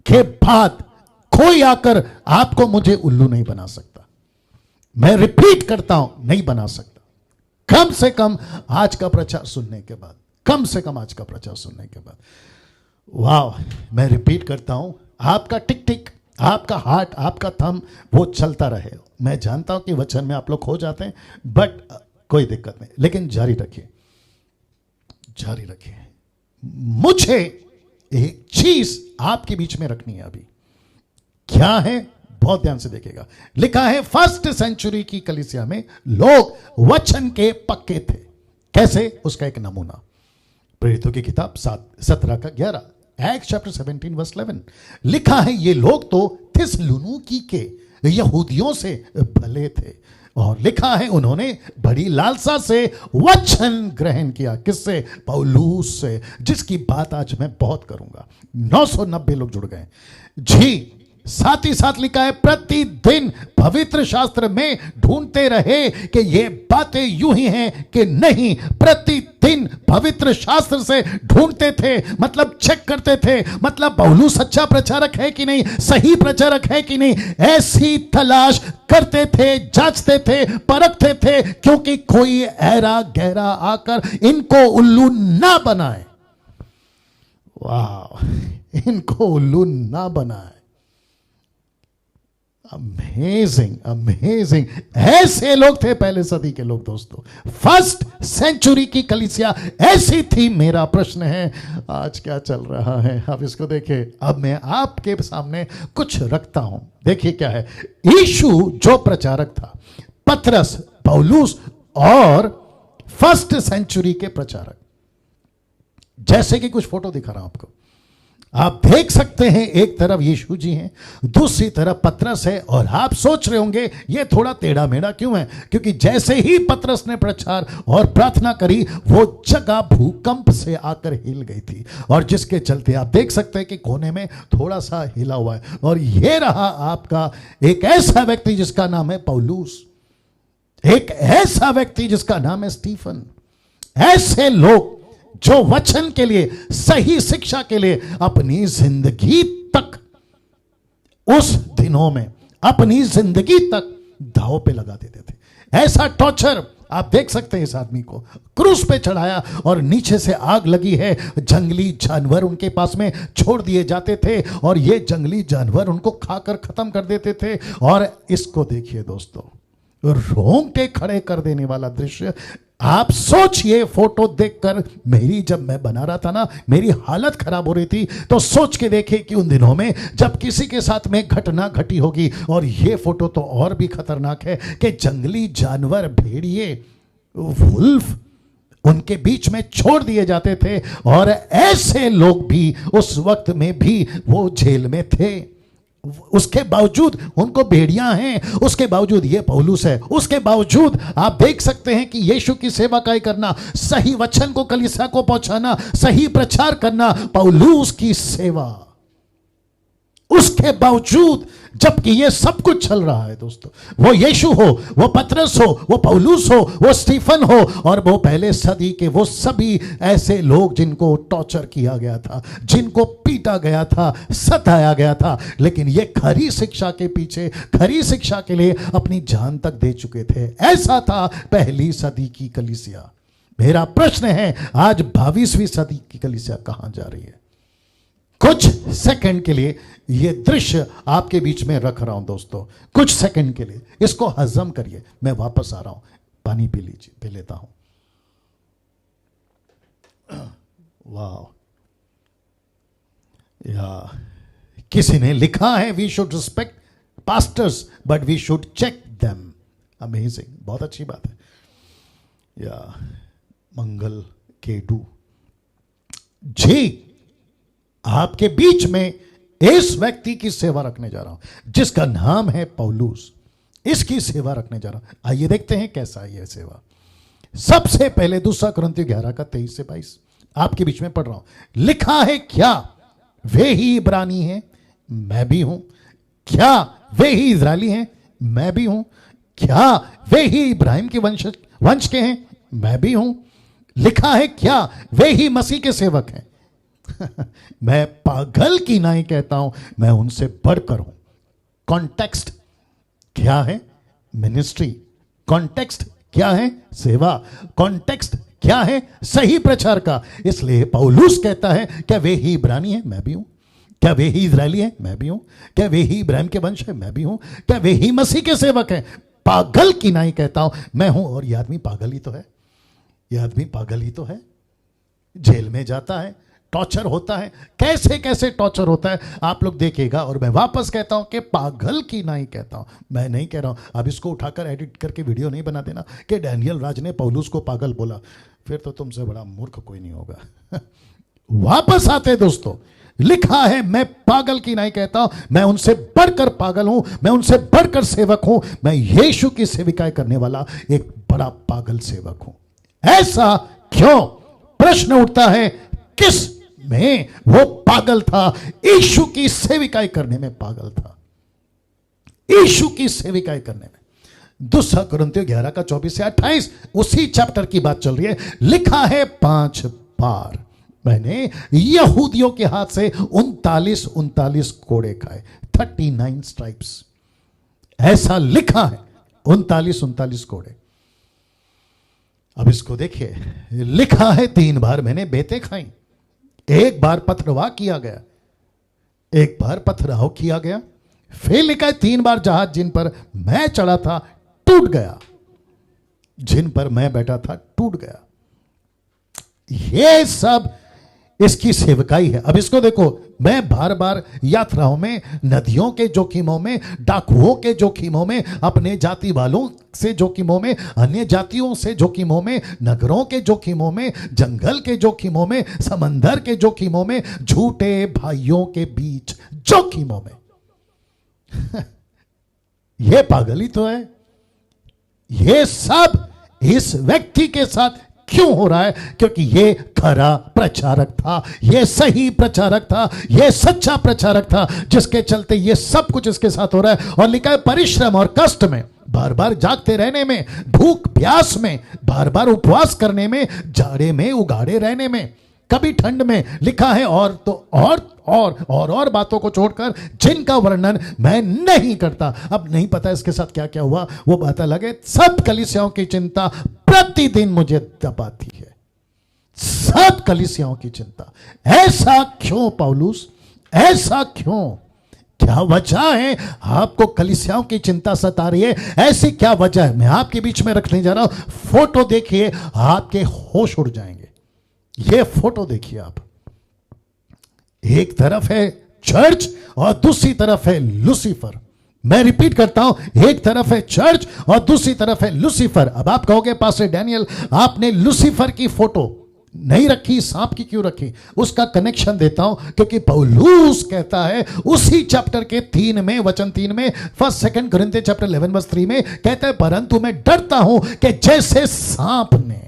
के बाद कोई आकर आपको मुझे उल्लू नहीं बना सकता। मैं रिपीट करता हूं, नहीं बना सकता। कम से कम आज का प्रचार सुनने के बाद, कम से कम आज का प्रचार सुनने के बाद। वाह, मैं रिपीट करता हूं, आपका टिक टिक, आपका हार्ट, आपका थंब वो चलता रहे। मैं जानता हूं कि वचन में आप लोग खो जाते हैं, बट कोई दिक्कत नहीं, लेकिन जारी रखिए, जारी रखिए। मुझे एक चीज आपके बीच में रखनी है अभी। क्या है? बहुत ध्यान से देखिएगा। लिखा है, फर्स्ट सेंचुरी की कलीसिया में लोग वचन के पक्के थे। कैसे? उसका एक नमूना प्रेरितों की किताब 17-11, एक्ट चैप्टर 17 वर्स 11। लिखा है, ये लोग तो थिस्सलुनीकि के यहूदियों से भले थे, और लिखा है उन्होंने बड़ी लालसा से वचन ग्रहण किया। किससे? पौलुस से, जिसकी बात आज मैं बहुत करूंगा। 990 लोग जुड़ गए। जी, साथ ही साथ लिखा है, प्रतिदिन पवित्र शास्त्र में ढूंढते रहे कि ये बातें यूं ही हैं कि नहीं। प्रतिदिन पवित्र शास्त्र से ढूंढते थे, मतलब चेक करते थे, मतलब पौलुस सच्चा प्रचारक है कि नहीं, सही प्रचारक है कि नहीं, ऐसी तलाश करते थे, जांचते थे, परखते थे, क्योंकि कोई ऐरा गहरा आकर इनको उल्लू ना बनाए। वाह, इनको उल्लू ना बनाए। Amazing, amazing. ऐसे लोग थे पहले सदी के लोग दोस्तों। फर्स्ट सेंचुरी की कलीसिया ऐसी थी। मेरा प्रश्न है, आज क्या चल रहा है? अब इसको देखिए। अब मैं आपके सामने कुछ रखता हूं, देखिए क्या है। यीशु जो प्रचारक था, पतरस, पौलुस और फर्स्ट सेंचुरी के प्रचारक, जैसे कि कुछ फोटो दिखा रहा हूं आपको। आप देख सकते हैं, एक तरफ यीशु जी हैं, दूसरी तरफ पतरस है। और आप सोच रहे होंगे ये थोड़ा टेढ़ा मेढ़ा क्यों है? क्योंकि जैसे ही पतरस ने प्रचार और प्रार्थना करी, वो जगह भूकंप से आकर हिल गई थी, और जिसके चलते आप देख सकते हैं कि कोने में थोड़ा सा हिला हुआ है। और ये रहा आपका एक ऐसा व्यक्ति जिसका नाम है पौलुस, एक ऐसा व्यक्ति जिसका नाम है स्टीफन। ऐसे लोग जो वचन के लिए, सही शिक्षा के लिए अपनी जिंदगी तक, उस दिनों में अपनी जिंदगी तक दांव पे लगा देते थे। ऐसा टॉर्चर आप देख सकते हैं। इस आदमी को क्रूस पे चढ़ाया और नीचे से आग लगी है। जंगली जानवर उनके पास में छोड़ दिए जाते थे, और ये जंगली जानवर उनको खाकर खत्म कर देते थे। और इसको देखिए दोस्तों, रोंगटे खड़े कर देने वाला दृश्य। आप सोचिए, फोटो देखकर मेरी, जब मैं बना रहा था ना, मेरी हालत खराब हो रही थी। तो सोच के देखिए कि उन दिनों में जब किसी के साथ में घटना घटी होगी। और ये फोटो तो और भी खतरनाक है कि जंगली जानवर, भेड़िए, वुल्फ उनके बीच में छोड़ दिए जाते थे। और ऐसे लोग भी उस वक्त में भी वो जेल में थे। उसके बावजूद उनको भेड़ियां हैं, उसके बावजूद ये पौलुस है, उसके बावजूद आप देख सकते हैं कि यीशु की सेवा का करना, सही वचन को कलीसिया को पहुंचाना, सही प्रचार करना, पौलुस की सेवा। उसके बावजूद, जबकि ये सब कुछ चल रहा है दोस्तों, वो यीशु हो, वो पतरस हो, वो पौलुस हो, वो स्टीफन हो, और वो पहले सदी के वो सभी ऐसे लोग जिनको टॉर्चर किया गया था, जिनको पीटा गया था, सताया गया था, लेकिन ये खरी शिक्षा के पीछे, खरी शिक्षा के लिए अपनी जान तक दे चुके थे। ऐसा था पहली सदी की कलीसिया। मेरा प्रश्न है, आज 22वीं सदी की कलीसिया कहां जा रही है? कुछ सेकंड के लिए ये दृश्य आपके बीच में रख रहा हूं दोस्तों, कुछ सेकंड के लिए इसको हजम करिए। मैं वापस आ रहा हूं, पानी पी लीजिए, पी लेता हूं। वाह, या किसी ने लिखा है we should respect pastors but we should check them. Amazing, बहुत अच्छी बात है। या मंगल केडू जी, आपके बीच में इस व्यक्ति की सेवा रखने जा रहा हूं जिसका नाम है पौलुस, इसकी सेवा रखने जा रहा हूं। आइए देखते हैं कैसा है यह सेवा। सबसे पहले 2 कुरिन्थियों 11 का 23 से 22 आपके बीच में पढ़ रहा हूं। लिखा है क्या वे ही इब्रानी हैं, मैं भी हूं। क्या वे ही इजरायली हैं, मैं भी हूं। क्या वे ही इब्राहिम के वंश के हैं, मैं भी हूं। लिखा है क्या वे ही मसीह के सेवक हैं। मैं पागल की नाई कहता हूं, मैं उनसे बढ़कर हूं। कॉन्टेक्स्ट क्या है? मिनिस्ट्री। कॉन्टेक्स्ट क्या है? सेवा। कॉन्टेक्स्ट क्या है? सही प्रचार का। इसलिए पौलुस कहता है क्या वे ही इब्रानी है, मैं भी हूं। क्या वे ही इजरायली है, मैं भी हूं। क्या वे ही इब्राहिम के वंश है, मैं भी हूं। क्या वे ही मसीह के सेवक हैं। पागल की नाई कहता हूं मैं हूं। और यह आदमी पागल ही तो है, यह आदमी पागल ही तो है। जेल में जाता है, टॉर्चर होता है, कैसे कैसे टॉर्चर होता है आप लोग देखिएगा। और मैं वापस कहता हूं कि पागल की नाई कहता हूं, मैं नहीं कह रहा हूं। अब इसको उठाकर एडिट करके वीडियो नहीं बना देना कि डैनियल राज ने पौलुस को पागल बोला, फिर तो तुमसे बड़ा मूर्ख कोई नहीं होगा। वापस आते दोस्तों, लिखा है मैं पागल की नहीं कहता हूं, मैं उनसे बढ़कर पागल हूं, मैं उनसे बढ़कर सेवक हूं। मैं यीशु की सेविकाएं करने वाला एक बड़ा पागल सेवक हूं। ऐसा क्यों? प्रश्न उठता है, किस में वो पागल था? यीशु की सेविकाएं करने में पागल था, यीशु की सेविकाएं करने में। 2 कुरिन्थियों 11 का 24 से 28 उसी चैप्टर की बात चल रही है। लिखा है 5 बार मैंने यहूदियों के हाथ से 39 कोड़े खाए, 39 स्ट्राइप्स। ऐसा लिखा है, 39 कोड़े। अब इसको देखिए, लिखा है 3 बार मैंने बेतें खाई, 1 बार पथरवाह किया गया, 1 बार पथराव किया गया। फिर लिखा है 3 बार जहाज जिन पर मैं चढ़ा था टूट गया, जिन पर मैं बैठा था टूट गया। ये सब इसकी सेवकाई है। अब इसको देखो, मैं बार बार यात्राओं में, नदियों के जोखिमों में, डाकुओं के जोखिमों में, अपने जाति वालों से जोखिमों में, अन्य जातियों से जोखिमों में, नगरों के जोखिमों में, जंगल के जोखिमों में, समंदर के जोखिमों में, झूठे भाइयों के बीच जोखिमों में। यह पागल ही तो है। यह सब इस व्यक्ति के साथ क्यों हो रहा है? क्योंकि ये खरा प्रचारक था, ये सही प्रचारक था, ये सच्चा प्रचारक था, जिसके चलते ये सब कुछ इसके साथ हो रहा है। और लिखा है परिश्रम और कष्ट में, बार बार जागते रहने में, भूख प्यास में, बार बार उपवास करने में, जाड़े में उगाड़े रहने में, कभी ठंड में। लिखा है और तो और बातों को छोड़कर जिनका वर्णन मैं नहीं करता। अब नहीं पता इसके साथ क्या क्या हुआ, वो बात अलग है। सब कलीसियाओं की चिंता प्रतिदिन मुझे दबाती है, सब कलीसियाओं की चिंता। ऐसा क्यों पौलुस? ऐसा क्यों? क्या वजह है आपको कलीसियाओं की चिंता सता रही है? ऐसी क्या वजह है? मैं आपके बीच में रखने जा रहा हूं। फोटो देखिए, आपके होश उड़ जाएंगे। ये फोटो देखिए आप, एक तरफ है चर्च और दूसरी तरफ है लूसीफर। मैं रिपीट करता हूं, एक तरफ है चर्च और दूसरी तरफ है लूसीफर। अब आप कहोगे पास्टर डैनियल, आपने लूसीफर की फोटो नहीं रखी, सांप की क्यों रखी? उसका कनेक्शन देता हूं, क्योंकि पौलुस कहता है उसी चैप्टर के 3 में, वचन 3 में, 1 कुरिन्थियों चैप्टर 11 वर्स 3 में कहता है परंतु मैं डरता हूं कि जैसे सांप ने,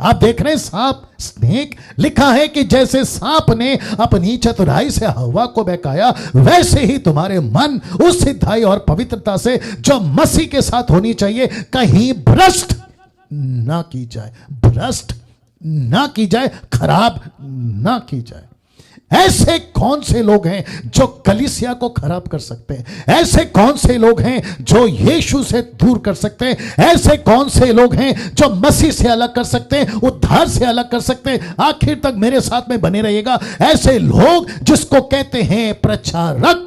आप देख रहे हैं सांप, स्नेक, लिखा है कि जैसे सांप ने अपनी चतुराई से हवा को बहकाया, वैसे ही तुम्हारे मन उस सिद्धाई और पवित्रता से जो मसीह के साथ होनी चाहिए कहीं भ्रष्ट ना की जाए, भ्रष्ट ना की जाए, खराब ना की जाए। ऐसे कौन से लोग हैं जो कलीसिया को खराब कर सकते हैं? ऐसे कौन से लोग हैं जो यीशु से दूर कर सकते हैं? ऐसे कौन से लोग हैं जो मसीह से अलग कर सकते हैं, उद्धार से अलग कर सकते हैं? आखिर तक मेरे साथ में बने रहिएगा। ऐसे लोग जिसको कहते हैं प्रचारक।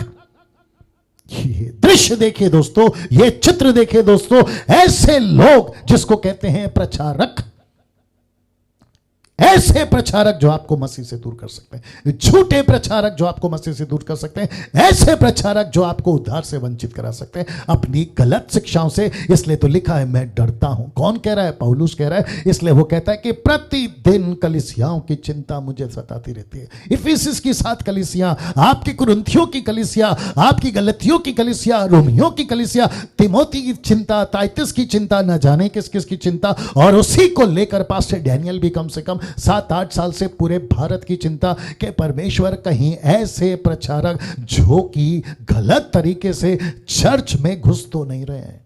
ये दृश्य देखिए दोस्तों, ये चित्र देखिए दोस्तों, ऐसे लोग जिसको कहते हैं प्रचारक, ऐसे प्रचारक जो आपको मसीह से दूर कर सकते हैं, झूठे प्रचारक जो आपको मसीह से दूर कर सकते हैं, ऐसे प्रचारक जो आपको उद्धार से वंचित करा सकते हैं अपनी गलत शिक्षाओं से। इसलिए तो लिखा है मैं डरता हूं। कौन कह रहा है? पौलुस कह रहा है। इसलिए वो कहता है कि प्रतिदिन कलीसियाओं की चिंता मुझे सताती रहती है। इफिसिस की 7 कलीसियां, आपकी कुरिन्थियों की कलीसिया, आपकी गलतियों की कलीसिया, रोमियों की कलीसिया, तिमोथी की चिंता, टाइटस की चिंता, न जाने किस किस की चिंता, और उसी को लेकर पास्टर डैनियल भी कम से कम 7-8 साल से पूरे भारत की चिंता कि परमेश्वर कहीं ऐसे प्रचारक जो कि गलत तरीके से चर्च में घुस तो नहीं रहे हैं,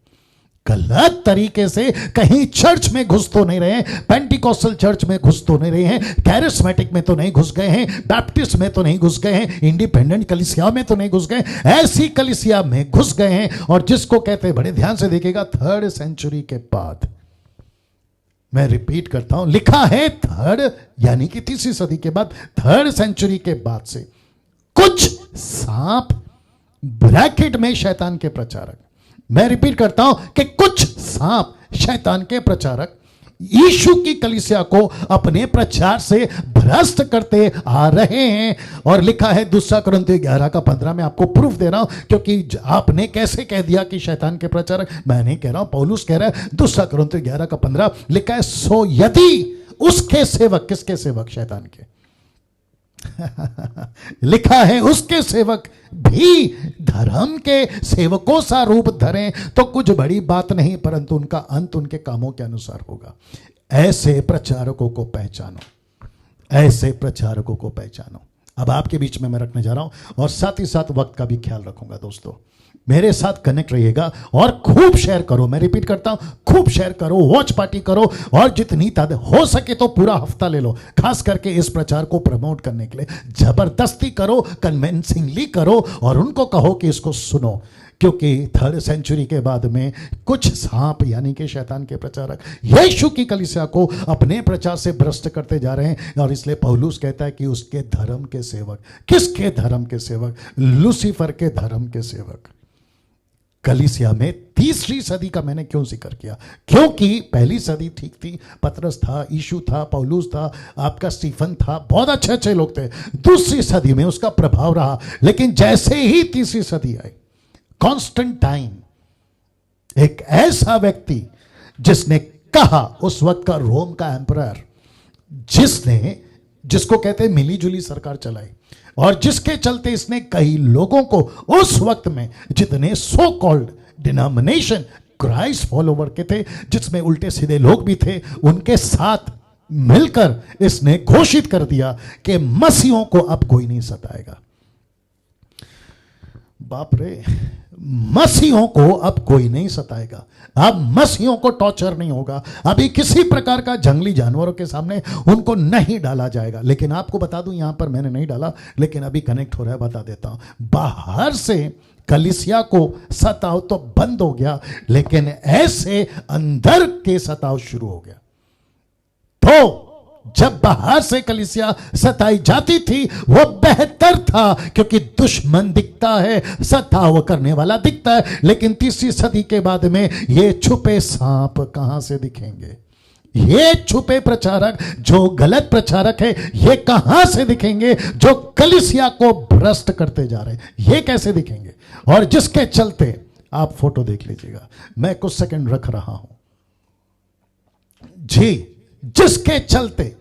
गलत तरीके से कहीं चर्च में घुस तो नहीं रहे हैं, पेंटिकोस्टल चर्च में घुस तो नहीं रहे हैं, कैरिस्मेटिक में तो नहीं घुस गए हैं, बैप्टिस्ट में तो नहीं घुस गए हैं, इंडिपेंडेंट कलीसिया में तो नहीं घुस गए, ऐसी कलीसिया में घुस गए हैं। और जिसको कहते हैं, बड़े ध्यान से देखिएगा, 3rd सेंचुरी के बाद, मैं रिपीट करता हूं, लिखा है 3rd यानी कि 3री सदी के बाद, 3rd सेंचुरी के बाद से कुछ सांप, ब्रैकेट में शैतान के प्रचारक, मैं रिपीट करता हूं कि कुछ सांप शैतान के प्रचारक यीशु की कलीसिया को अपने प्रचार से भ्रष्ट करते आ रहे हैं। और लिखा है 2 कुरिन्थियों 11:15 में, आपको प्रूफ दे रहा हूं, क्योंकि आपने कैसे कह दिया कि शैतान के प्रचारक, मैं नहीं कह रहा हूं, पौलुस कह रहा है। 2 कुरिन्थियों 11:15 लिखा है, सो यदि उसके सेवक, किसके सेवक? शैतान के। लिखा है उसके सेवक भी धर्म के सेवकों सा रूप धरें तो कुछ बड़ी बात नहीं, परंतु उनका अंत उनके कामों के अनुसार होगा। ऐसे प्रचारकों को पहचानो, ऐसे प्रचारकों को पहचानो। अब आपके बीच में मैं रखने जा रहा हूं, और साथ ही साथ वक्त का भी ख्याल रखूंगा। दोस्तों, मेरे साथ कनेक्ट रहिएगा और खूब शेयर करो। मैं रिपीट करता हूं, खूब शेयर करो, वॉच पार्टी करो, और जितनी तादाद हो सके तो पूरा हफ्ता ले लो, खास करके इस प्रचार को प्रमोट करने के लिए। जबरदस्ती करो, कन्विंसिंगली करो, और उनको कहो कि इसको सुनो, क्योंकि 3rd सेंचुरी के बाद में कुछ सांप यानी कि शैतान के प्रचारक यीशु की कलीसिया को अपने प्रचार से भ्रष्ट करते जा रहे हैं। और इसलिए पौलुस कहता है कि उसके धर्म के सेवक, किसके धर्म के सेवक? लूसीफर के धर्म के सेवक। कलीसिया में 3री सदी का मैंने क्यों जिक्र किया? क्योंकि पहली सदी ठीक थी, पतरस था, यीशु था, पौलुस था, आपका स्टीफन था, बहुत अच्छे अच्छे लोग थे। 2री सदी में उसका प्रभाव रहा, लेकिन जैसे ही 3री सदी आई, कॉन्स्टेंटाइन, एक ऐसा व्यक्ति जिसने कहा, उस वक्त का रोम का एम्परर, जिसको कहते हैं मिली जुली सरकार चलाई, और जिसके चलते इसने कई लोगों को उस वक्त में, जितने so called denomination Christ follower के थे, जिसमें उल्टे सीधे लोग भी थे, उनके साथ मिलकर इसने घोषित कर दिया कि मसीहों को अब कोई नहीं सताएगा। बाप रे, मसीहों को अब कोई नहीं सताएगा, अब मसीहों को टॉर्चर नहीं होगा, अभी किसी प्रकार का जंगली जानवरों के सामने उनको नहीं डाला जाएगा। लेकिन आपको बता दूं, यहां पर मैंने नहीं डाला, लेकिन अभी कनेक्ट हो रहा है, बता देता हूं। बाहर से कलीसिया को सताव तो बंद हो गया, लेकिन ऐसे अंदर के सताव शुरू हो गया। तो जब बाहर से कलीसिया सताई जाती थी वो बेहतर था, क्योंकि दुश्मन दिखता है, सताव करने वाला दिखता है। लेकिन 3री सदी के बाद में ये छुपे सांप कहां से दिखेंगे? ये छुपे प्रचारक जो गलत प्रचारक है, ये कहां से दिखेंगे? जो कलीसिया को भ्रष्ट करते जा रहे हैं, ये कैसे दिखेंगे? और जिसके चलते, आप फोटो देख लीजिएगा, मैं कुछ सेकंड रख रहा हूं जी, जिसके चलते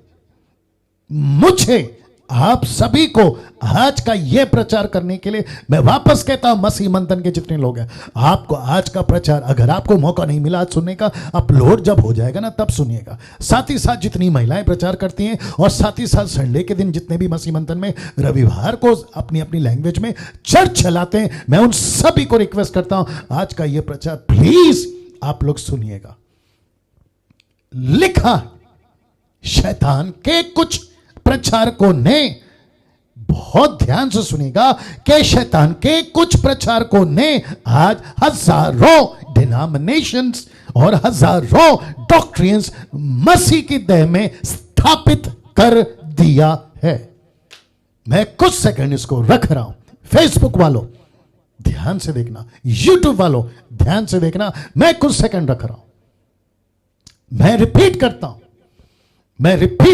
मुझे आप सभी को आज का यह प्रचार करने के लिए, मैं वापस कहता हूं, मसीह मंथन के जितने लोग हैं, आपको आज का प्रचार, अगर आपको मौका नहीं मिला आज सुनने का, अपलोड जब हो जाएगा ना तब सुनिएगा। साथ ही साथ जितनी महिलाएं प्रचार करती हैं, और साथ ही साथ संडे के दिन जितने भी मसीह मंथन में रविवार को अपनी अपनी लैंग्वेज में चर्च चलाते हैं, मैं उन सभी को रिक्वेस्ट करता हूं, आज का यह प्रचार प्लीज आप लोग सुनिएगा। लिखा शैतान के कुछ प्रचारकों ने, बहुत ध्यान से सुनिएगा, कि शैतान के कुछ प्रचारकों ने आज हजारों डिनोमिनेशंस और हजारों डॉक्ट्रिन्स मसीह की देह में स्थापित कर दिया है। मैं कुछ सेकंड इसको रख रहा हूं। फेसबुक वालों ध्यान से देखना, यूट्यूब वालों ध्यान से देखना, मैं कुछ सेकंड रख रहा हूं। मैं रिपीट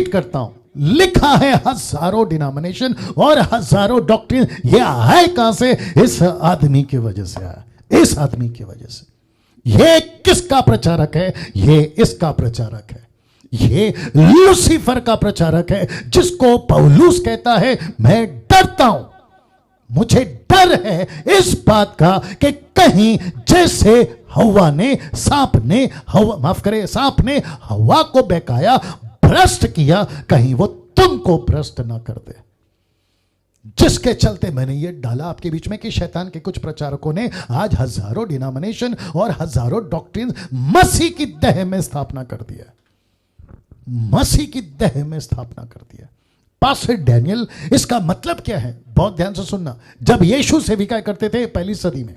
करता हूं, लिखा है हजारों डिनोमिनेशन और हजारों डॉक्ट्रिन, ये आए कहां से? इस आदमी की वजह से आया, इस आदमी की वजह से। ये किसका प्रचारक है? ये इसका प्रचारक है, ये लूसीफर का प्रचारक है, जिसको पौलुस कहता है मैं डरता हूं, मुझे डर है इस बात का कि कहीं जैसे हवा ने सांप ने हवा को बहकाया, भ्रष्ट किया, कहीं वो तुमको भ्रष्ट ना कर दे। जिसके चलते मैंने ये डाला आपके बीच में कि शैतान के कुछ प्रचारकों ने आज हजारों डिनोमिनेशन और हजारों डॉक्ट्रिन मसीह की देह में स्थापना कर दिया, मसीह की देह में स्थापना कर दिया। पास्टर डैनियल, इसका मतलब क्या है? बहुत ध्यान से सुनना। जब यीशु सेविका करते थे पहली सदी में,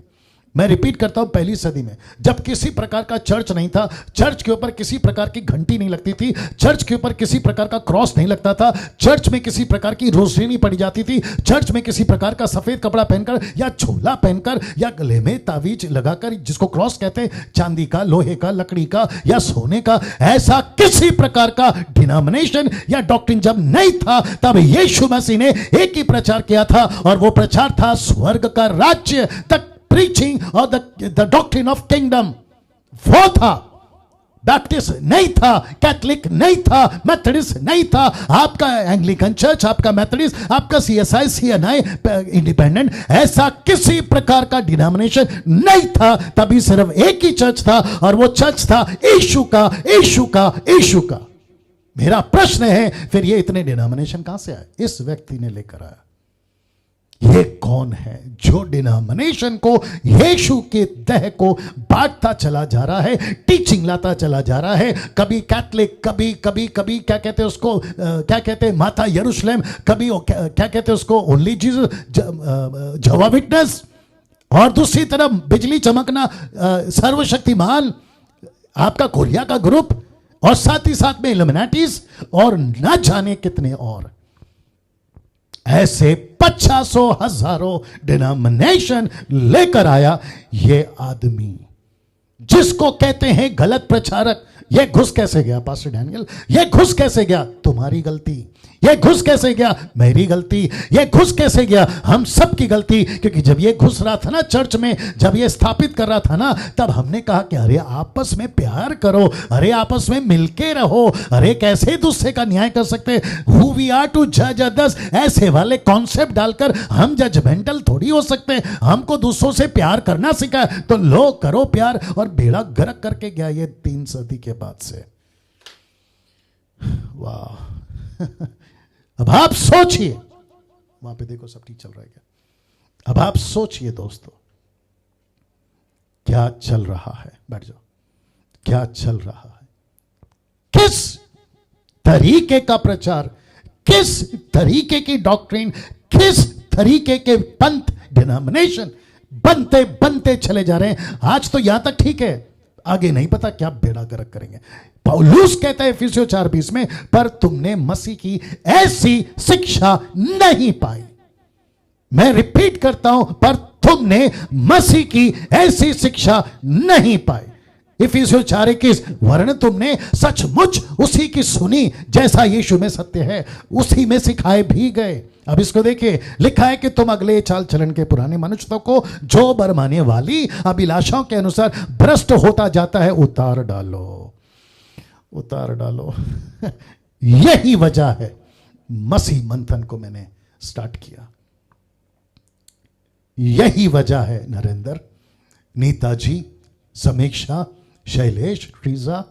मैं रिपीट करता हूं, पहली सदी में जब किसी प्रकार का चर्च नहीं था, चर्च के ऊपर किसी प्रकार की घंटी नहीं लगती थी, चर्च के ऊपर किसी प्रकार का क्रॉस नहीं लगता था, चर्च में किसी प्रकार की रोशनी नहीं पड़ी जाती थी, चर्च में किसी प्रकार का सफेद कपड़ा पहनकर या झोला पहनकर या गले में तावीज लगाकर, जिसको क्रॉस कहते हैं, चांदी का, लोहे का, लकड़ी का या सोने का, ऐसा किसी प्रकार का डिनोमिनेशन या डॉक्ट्रिन जब नहीं था, तब यीशु मसीह ने एक ही प्रचार किया था, और वो प्रचार था स्वर्ग का राज्य तक, preaching of the doctrine of kingdom। वो था, बैप्टिस्ट नहीं था, कैथलिक नहीं था, मेथोडिस्ट नहीं था, आपका एंग्लिकन चर्च, आपका मेथोडिस्ट, आपका सीएसआई, सीएनआई, इंडिपेंडेंट, ऐसा किसी प्रकार का डिनोमिनेशन नहीं था। तभी सिर्फ एक ही चर्च था, और वो चर्च था यीशु का, यीशु का, यीशु का। मेरा प्रश्न है, फिर ये इतने डिनोमिनेशन कहां से आए? इस व्यक्ति ने लेकर आया। ये कौन है जो डिनोमिनेशन को, यीशु के देह को बांटता चला जा रहा है, टीचिंग लाता चला जा रहा है? कभी कैथलिक, कभी कभी कभी क्या कहते हैं उसको, क्या कहते हैं, माता यरूशलेम, कभी क्या कहते हैं उसको, ओनली जीसस, जवा विटनेस, और दूसरी तरफ बिजली चमकना, सर्वशक्तिमान, आपका कोरिया का ग्रुप, और साथ ही साथ में इल्यूमिनाटीज, और न जाने कितने और। ऐसे 50 हजारों डिनोमिनेशन लेकर आया ये आदमी, जिसको कहते हैं गलत प्रचारक। ये घुस कैसे गया पास्टर डैनियल? ये घुस कैसे गया? तुम्हारी गलती। ये घुस कैसे गया? मेरी गलती। ये घुस कैसे गया? हम सब की गलती। क्योंकि जब ये घुस रहा था ना चर्च में, जब ये स्थापित कर रहा था ना, तब हमने कहा कि अरे आपस में प्यार करो, अरे आपस में मिलके रहो, अरे कैसे दूसरे का न्याय कर सकते, हु वी आर टू जज अदर्स, ऐसे वाले कॉन्सेप्ट डालकर हम जजमेंटल थोड़ी हो सकते। हमको दूसरों से प्यार करना सिखाया, तो लो करो प्यार, और बेड़ा गर्क करके गया ये 3 सदी के बाद से। वाह। अब आप सोचिए, वहां पे देखो सब ठीक चल रहा है क्या? अब आप सोचिए दोस्तों, क्या चल रहा है? बैठ जाओ। क्या चल रहा है? किस तरीके का प्रचार, किस तरीके की डॉक्ट्रिन, किस तरीके के पंथ, डिनोमिनेशन बनते बनते चले जा रहे हैं। आज तो यहां तक ठीक है, आगे नहीं पता क्या बेड़ा गर्क करेंगे। पौलुस कहता है इफिसियों 4:20 में, पर तुमने मसीह की ऐसी शिक्षा नहीं पाई। मैं रिपीट करता हूं, पर तुमने मसीह की ऐसी शिक्षा नहीं पाई। इफिसियों 4:21, वरन तुमने सचमुच उसी की सुनी, जैसा यीशु में सत्य है उसी में सिखाए भी गए। अब इसको देखिए, लिखा है कि तुम अगले चाल चलन के पुराने मनुष्य को जो बरमाने वाली अभिलाषाओं के अनुसार भ्रष्ट होता जाता है उतार डालो, उतार डालो। यही वजह है मसीह मंथन को मैंने स्टार्ट किया। यही वजह है नरेंद्र, नीताजी, समीक्षा, शैलेश, ट्रीजा,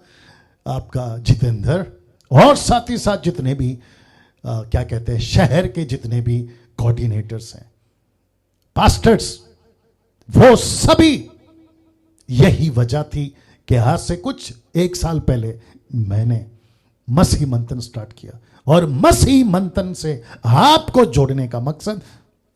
आपका जितेंद्र, और साथ ही साथ जितने भी क्या कहते हैं शहर के जितने भी कोऑर्डिनेटर्स हैं, पास्टर्स, वो सभी, यही वजह थी कि आज से कुछ 1 साल पहले मैंने मसीह मंथन स्टार्ट किया। और मसीह मंथन से आपको जोड़ने का मकसद,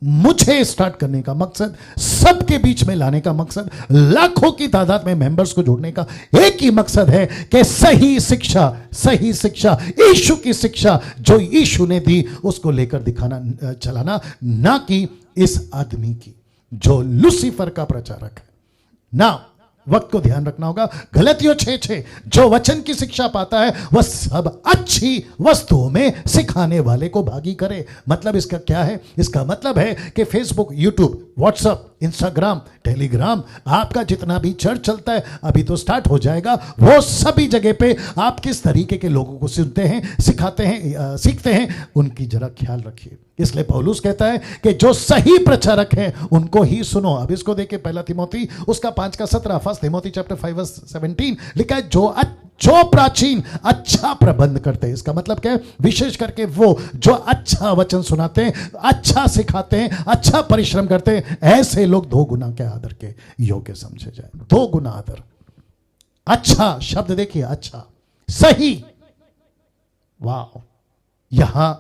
मुझे स्टार्ट करने का मकसद, सबके बीच में लाने का मकसद, लाखों की तादाद में मेंबर्स को जोड़ने का एक ही मकसद है कि सही शिक्षा, सही शिक्षा, यीशु की शिक्षा जो यीशु ने दी, उसको लेकर दिखाना, चलाना, ना कि इस आदमी की जो लूसीफर का प्रचारक है। ना वक्त को ध्यान रखना होगा। गलतियों 6:6 जो वचन की शिक्षा पाता है वह सब अच्छी वस्तुओं में सिखाने वाले को भागी करे। मतलब इसका क्या है? इसका मतलब है कि Facebook, YouTube, WhatsApp, Instagram, Telegram, आपका जितना भी चर्च चलता है, अभी तो स्टार्ट हो जाएगा, वो सभी जगह पे आप किस तरीके के लोगों को सुनते हैं, सिखाते हैं, सीखते हैं, उनकी जरा ख्याल रखिए। इसलिए पौलुस कहता है कि जो सही प्रचारक हैं उनको ही सुनो। अब इसको देखिए, पहला तिमोथी उसका 5:17, फर्स्ट तिमोथी चैप्टर 5:17 लिखा है, जो प्राचीन अच्छा प्रबंध करते हैं। इसका मतलब क्या है? विशेष करके वो जो अच्छा वचन सुनाते हैं, अच्छा सिखाते हैं, अच्छा परिश्रम करते हैं, ऐसे लोग 2 गुना के आदर के योग्य समझे जाए। 2 गुना आदर। अच्छा शब्द देखिए, अच्छा, सही। वाह! यहां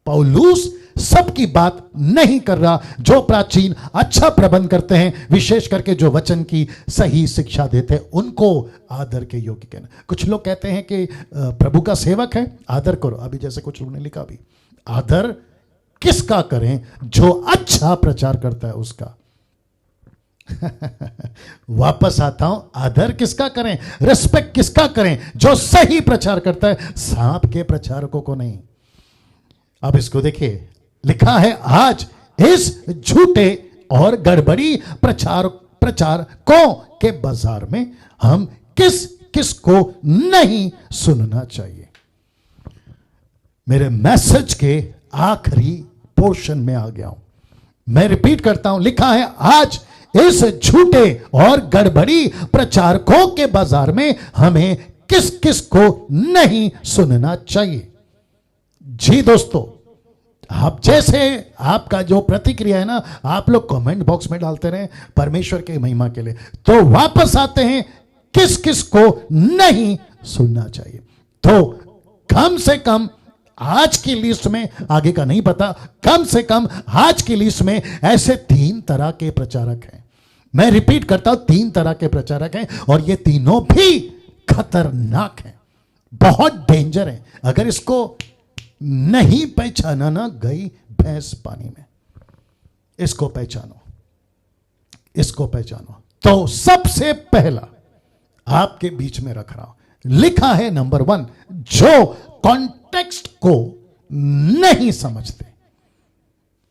पौलुस सबकी बात नहीं कर रहा। जो प्राचीन अच्छा प्रबंध करते हैं, विशेष करके जो वचन की सही शिक्षा देते हैं, उनको आदर के योग्य कहना। कुछ लोग कहते हैं कि प्रभु का सेवक है, आदर करो। अभी जैसे कुछ लोगों ने लिखा, अभी आदर किसका करें? जो अच्छा प्रचार करता है उसका। वापस आता हूं, आदर किसका करें, रिस्पेक्ट किसका करें? जो सही प्रचार करता है, सांप के प्रचारकों को नहीं। अब इसको देखिए, लिखा है, आज इस झूठे और गड़बड़ी प्रचारकों के बाजार में हम किस को नहीं सुनना चाहिए। मेरे मैसेज के आखिरी पोर्शन में आ गया हूं। मैं रिपीट करता हूं, लिखा है, आज इस झूठे और गड़बड़ी प्रचारकों के बाजार में हमें किस को नहीं सुनना चाहिए। जी दोस्तों, आप जैसे आपका जो प्रतिक्रिया है ना, आप लोग कमेंट बॉक्स में डालते रहे परमेश्वर के महिमा के लिए। तो वापस आते हैं, किस को नहीं सुनना चाहिए। तो कम से कम आज की लिस्ट में, आगे का नहीं पता, कम से कम आज की लिस्ट में ऐसे 3 तरह के प्रचारक हैं। मैं रिपीट करता हूं, 3 तरह के प्रचारक हैं, और ये तीनों भी खतरनाक हैं, बहुत डेंजर हैं। अगर इसको नहीं पहचाना ना, गई भैंस पानी में। इसको पहचानो, इसको पहचानो। तो सबसे पहला आपके बीच में रख रहा हूं, लिखा है नंबर 1, जो कॉन्टेक्स्ट को नहीं समझते।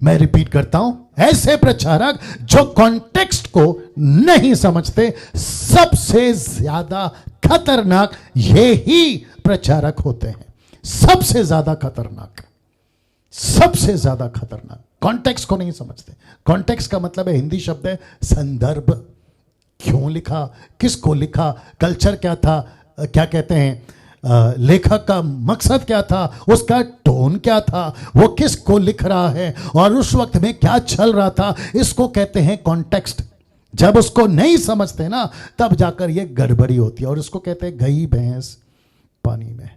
मैं रिपीट करता हूं, ऐसे प्रचारक जो कॉन्टेक्स्ट को नहीं समझते, सबसे ज्यादा खतरनाक ये ही प्रचारक होते हैं। सबसे ज्यादा खतरनाक, सबसे ज्यादा खतरनाक। कॉन्टेक्स्ट को नहीं समझते। कॉन्टेक्स्ट का मतलब है, हिंदी शब्द है संदर्भ। क्यों लिखा, किसको लिखा, कल्चर क्या था, क्या कहते हैं, लेखक का मकसद क्या था, उसका टोन क्या था, वो किसको लिख रहा है और उस वक्त में क्या चल रहा था, इसको कहते हैं कॉन्टेक्स्ट। जब उसको नहीं समझते ना, तब जाकर ये गड़बड़ी होती है, और इसको कहते हैं गई भैंस पानी में।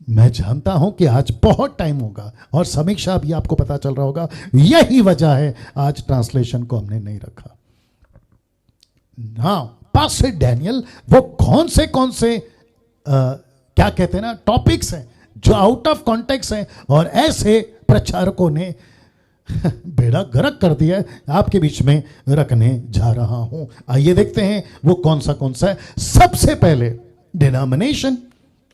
मैं जानता हूं कि आज बहुत टाइम होगा और समीक्षा भी आपको पता चल रहा होगा, यही वजह है आज ट्रांसलेशन को हमने नहीं रखा। नाउ पास्टर डैनियल वो कौन से क्या कहते हैं ना, टॉपिक्स हैं जो आउट ऑफ कॉन्टेक्स्ट हैं, और ऐसे प्रचारकों ने बेड़ा गर्क कर दिया है, आपके बीच में रखने जा रहा हूं। आइए देखते हैं वो कौन सा है। सबसे पहले डिनोमिनेशन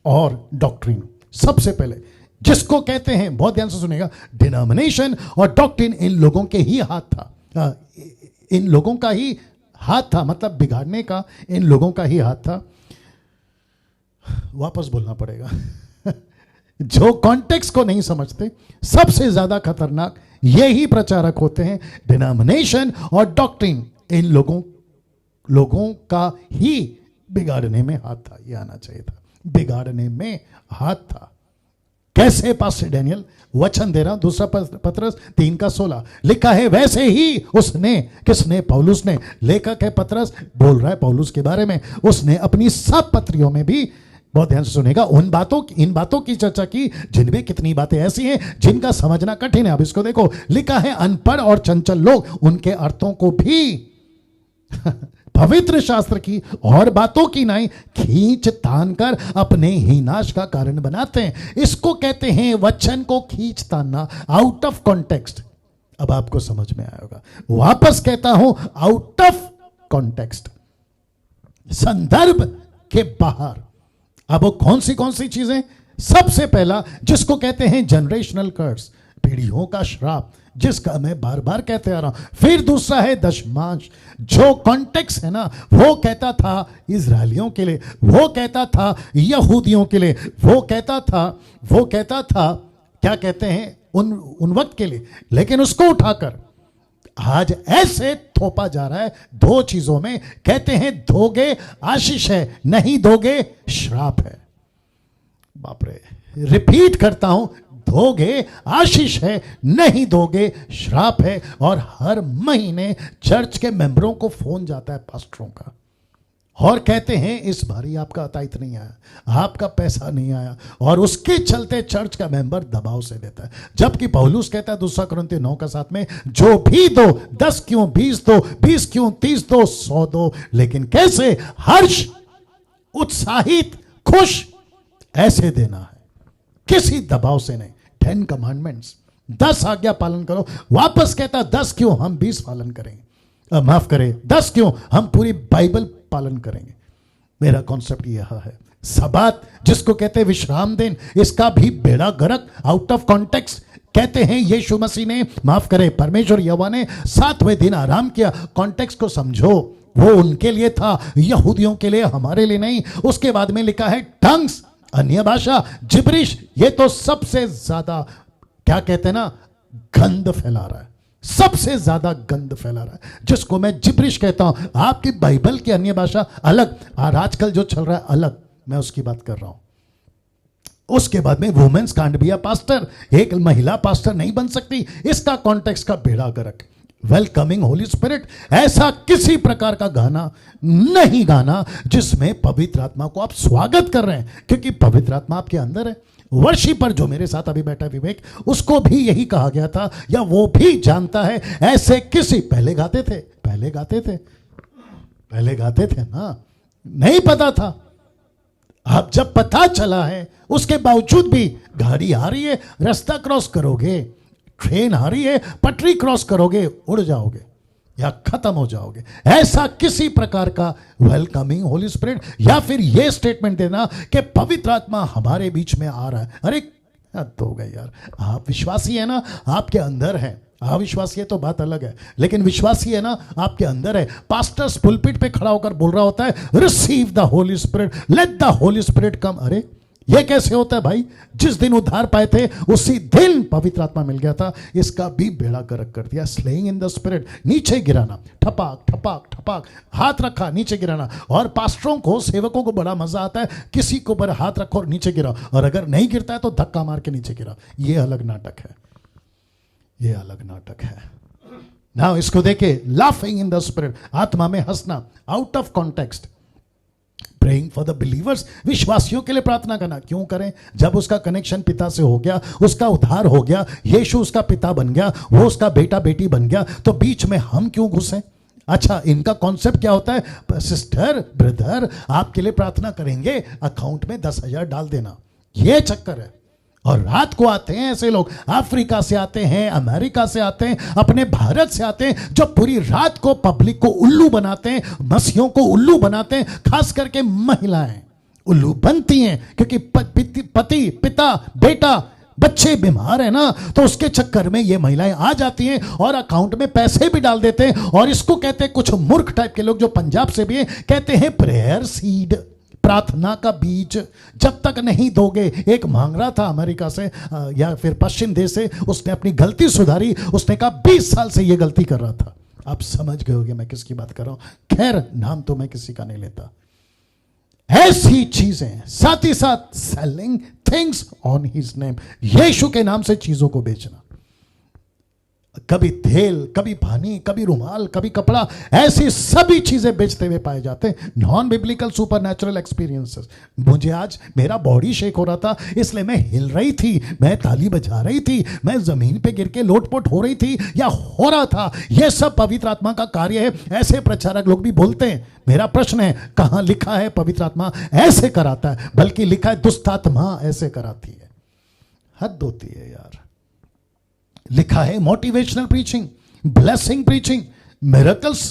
और डॉक्ट्रिन। सबसे पहले जिसको कहते हैं, बहुत ध्यान से सुनेगा, डिनोमिनेशन और डॉक्ट्रिन इन लोगों के ही हाथ था, इन लोगों का ही हाथ था, मतलब बिगाड़ने का इन लोगों का ही हाथ था। वापस बोलना पड़ेगा जो कॉन्टेक्स्ट को नहीं समझते, सबसे ज्यादा खतरनाक यही प्रचारक होते हैं। डिनोमिनेशन और डॉक्ट्रिन इन लोगों का ही बिगाड़ने में हाथ था। यह आना चाहिए था, बिगाड़ने में हाथ था। कैसे पास्टर डैनियल? वचन दे रहा हूं, दूसरा पत्रस 3:16 लिखा है, वैसे ही उसने, किसने? पौलुस ने। लेखक है पत्रस, बोल रहा है पौलुस के बारे में। उसने अपनी सब पत्रियों में भी, बहुत ध्यान से सुनेगा, इन बातों की चर्चा की जिनमें कितनी बातें ऐसी हैं जिनका समझना कठिन है। अब इसको देखो, लिखा है, अनपढ़ और चंचल लोग उनके अर्थों को भी पवित्र शास्त्र की और बातों की नहीं खींच तान कर अपने ही नाश का कारण बनाते हैं। इसको कहते हैं वचन को खींच तानना, आउट ऑफ कॉन्टेक्स्ट। अब आपको समझ में आया होगा। वापस कहता हूं, आउट ऑफ कॉन्टेक्स्ट। संदर्भ के बाहर। अब वो कौन सी चीजें? सबसे पहला जिसको कहते हैं जनरेशनल कर्स, पीढ़ियों का श्राप, जिसका मैं बार बार कहते आ रहा हूं। फिर दूसरा है दशमांश, जो कॉन्टेक्स्ट है ना, वो कहता था इजरायलियों के लिए, वो कहता था यहूदियों के लिए, वो कहता था क्या कहते हैं उन वक्त के लिए, लेकिन उसको उठाकर आज ऐसे थोपा जा रहा है दो चीजों में। कहते हैं दोगे आशीष है, नहीं दोगे श्राप है। बाप रे, रिपीट करता हूं, दोगे आशीष है, नहीं दोगे श्राप है। और हर महीने चर्च के मेंबरों को फोन जाता है पास्टरों का, और कहते हैं इस बारी आपका अताइत नहीं आया, आपका पैसा नहीं आया, और उसके चलते चर्च का मेंबर दबाव से देता है। जबकि पौलुस कहता है 2 कुरिन्थियों 9:7 में, जो भी दो, 10 क्यों 20 दो, 20 क्यों 30 दो, 100 दो, लेकिन कैसे? हर्ष, उत्साहित, खुश, ऐसे देना है, किसी दबाव से नहीं। 10 कमांडमेंट्स, 10 आज्ञा पालन करो। वापस कहता 10 क्यों, हम 20 पालन करेंगे, माफ करें 10 क्यों, हम पूरी बाइबल पालन करेंगे। मेरा कॉन्सेप्ट यह है। सबात, जिसको कहते हैं विश्राम दिन, इसका भी बेड़ा गर्क, आउट ऑफ कॉन्टेक्स्ट। कहते हैं यीशु मसीह ने, माफ करें परमेश्वर यहोवा ने 7वें दिन आराम किया। कॉन्टेक्स्ट को समझो, वो उनके लिए था, यहूदियों के लिए, हमारे लिए नहीं। उसके बाद में लिखा है टंग्स, अन्य भाषा, जिब्रिश। ये तो सबसे ज्यादा क्या कहते हैं ना, गंध फैला रहा है, सबसे ज्यादा गंध फैला रहा है, जिसको मैं जिब्रिश कहता हूं। आपकी बाइबल की अन्य भाषा अलग, और आजकल जो चल रहा है अलग, मैं उसकी बात कर रहा हूं। उसके बाद में women's can't be a pastor, एक महिला पास्टर नहीं बन सकती। इसका कॉन्टेक्स्ट का बेड़ा गर्क। वेलकमिंग होली स्पिरिट, ऐसा किसी प्रकार का गाना नहीं गाना जिसमें पवित्र आत्मा को आप स्वागत कर रहे हैं, क्योंकि पवित्र आत्मा आपके अंदर है। वर्शिपर जो मेरे साथ अभी बैठा विवेक, उसको भी यही कहा गया था, या वो भी जानता है। ऐसे किसी पहले गाते थे ना, नहीं पता था। अब जब पता चला है, उसके बावजूद भी गाड़ी आ रही है, रास्ता क्रॉस करोगे, ट्रेन आ रही है, पटरी क्रॉस करोगे, उड़ जाओगे या खत्म हो जाओगे। ऐसा किसी प्रकार का वेलकमिंग होली स्पिरिट, या फिर यह स्टेटमेंट देना कि पवित्र आत्मा हमारे बीच में आ रहा है। अरे तो हो गए यार, आप विश्वासी है ना, आपके अंदर है। अविश्वासी है तो बात अलग है, लेकिन विश्वासी है ना, आपके अंदर है। पास्टर्स पुलपिट पे खड़ा होकर बोल रहा होता है, receive the Holy Spirit, let the Holy Spirit come. अरे ये कैसे होता है भाई? जिस दिन उद्धार पाए थे उसी दिन पवित्र आत्मा मिल गया था। इसका भी बेड़ा गर्क कर दिया। स्लेइंग इन द स्पिरिट, नीचे गिराना, ठपाक ठपाक ठपाक, हाथ रखा नीचे गिराना। और पास्टरों को, सेवकों को बड़ा मजा आता है, किसी को ऊपर हाथ रखो और नीचे गिराओ, और अगर नहीं गिरता है तो धक्का मार के नीचे गिराओ। ये अलग नाटक है, ये अलग नाटक है ना। इसको देखे, लाफिंग इन द स्पिरिट, आत्मा में हंसना, out of context. Praying for the believers, विश्वासियों के लिए प्रार्थना करना। क्यों करें? जब उसका कनेक्शन पिता से हो गया, उसका उद्धार हो गया, यीशु उसका पिता बन गया, वो उसका बेटा बेटी बन गया, तो बीच में हम क्यों घुसे? अच्छा, इनका कॉन्सेप्ट क्या होता है? सिस्टर ब्रदर आपके लिए प्रार्थना करेंगे, अकाउंट में 10,000 डाल देना, ये चक्कर है। और रात को आते हैं ऐसे लोग, अफ्रीका से आते हैं, अमेरिका से आते हैं, अपने भारत से आते हैं, जो पूरी रात को पब्लिक को उल्लू बनाते हैं, मसीहों को उल्लू बनाते हैं। खास करके महिलाएं उल्लू बनती हैं, क्योंकि पति, पिता, बेटा, बच्चे बीमार है ना, तो उसके चक्कर में ये महिलाएं आ जाती हैं और अकाउंट में पैसे भी डाल देते हैं। और इसको कहते हैं कुछ मूर्ख टाइप के लोग जो पंजाब से भी हैं, कहते हैं प्रेयर सीड, प्रार्थना का बीज। जब तक नहीं दोगे, एक मांग रहा था अमेरिका से या फिर पश्चिम देश से, उसने अपनी गलती सुधारी। उसने कहा 20 साल से ये गलती कर रहा था। आप समझ गए होंगे मैं किसकी बात कर रहा हूं। खैर, नाम तो मैं किसी का नहीं लेता। ऐसी चीजें, साथ ही साथ selling things on his name, यीशु के नाम से चीजों को बेचना। कभी तेल, कभी पानी, कभी रुमाल, कभी कपड़ा, ऐसी सभी चीजें बेचते हुए पाए जाते हैं। Non biblical supernatural experiences. मुझे आज मेरा बॉडी शेक हो रहा था, इसलिए मैं हिल रही थी, मैं ताली बजा रही थी, मैं जमीन पे गिर के लोटपोट हो रही थी या हो रहा था। यह सब पवित्र आत्मा का कार्य है। ऐसे प्रचारक लोग भी बोलते हैं। मेरा प्रश्न है, कहां लिखा है पवित्र आत्मा ऐसे कराता है? बल्कि लिखा है दुष्ट आत्मा ऐसे कराती है। हद होती है यार। लिखा है motivational preaching, blessing preaching, miracles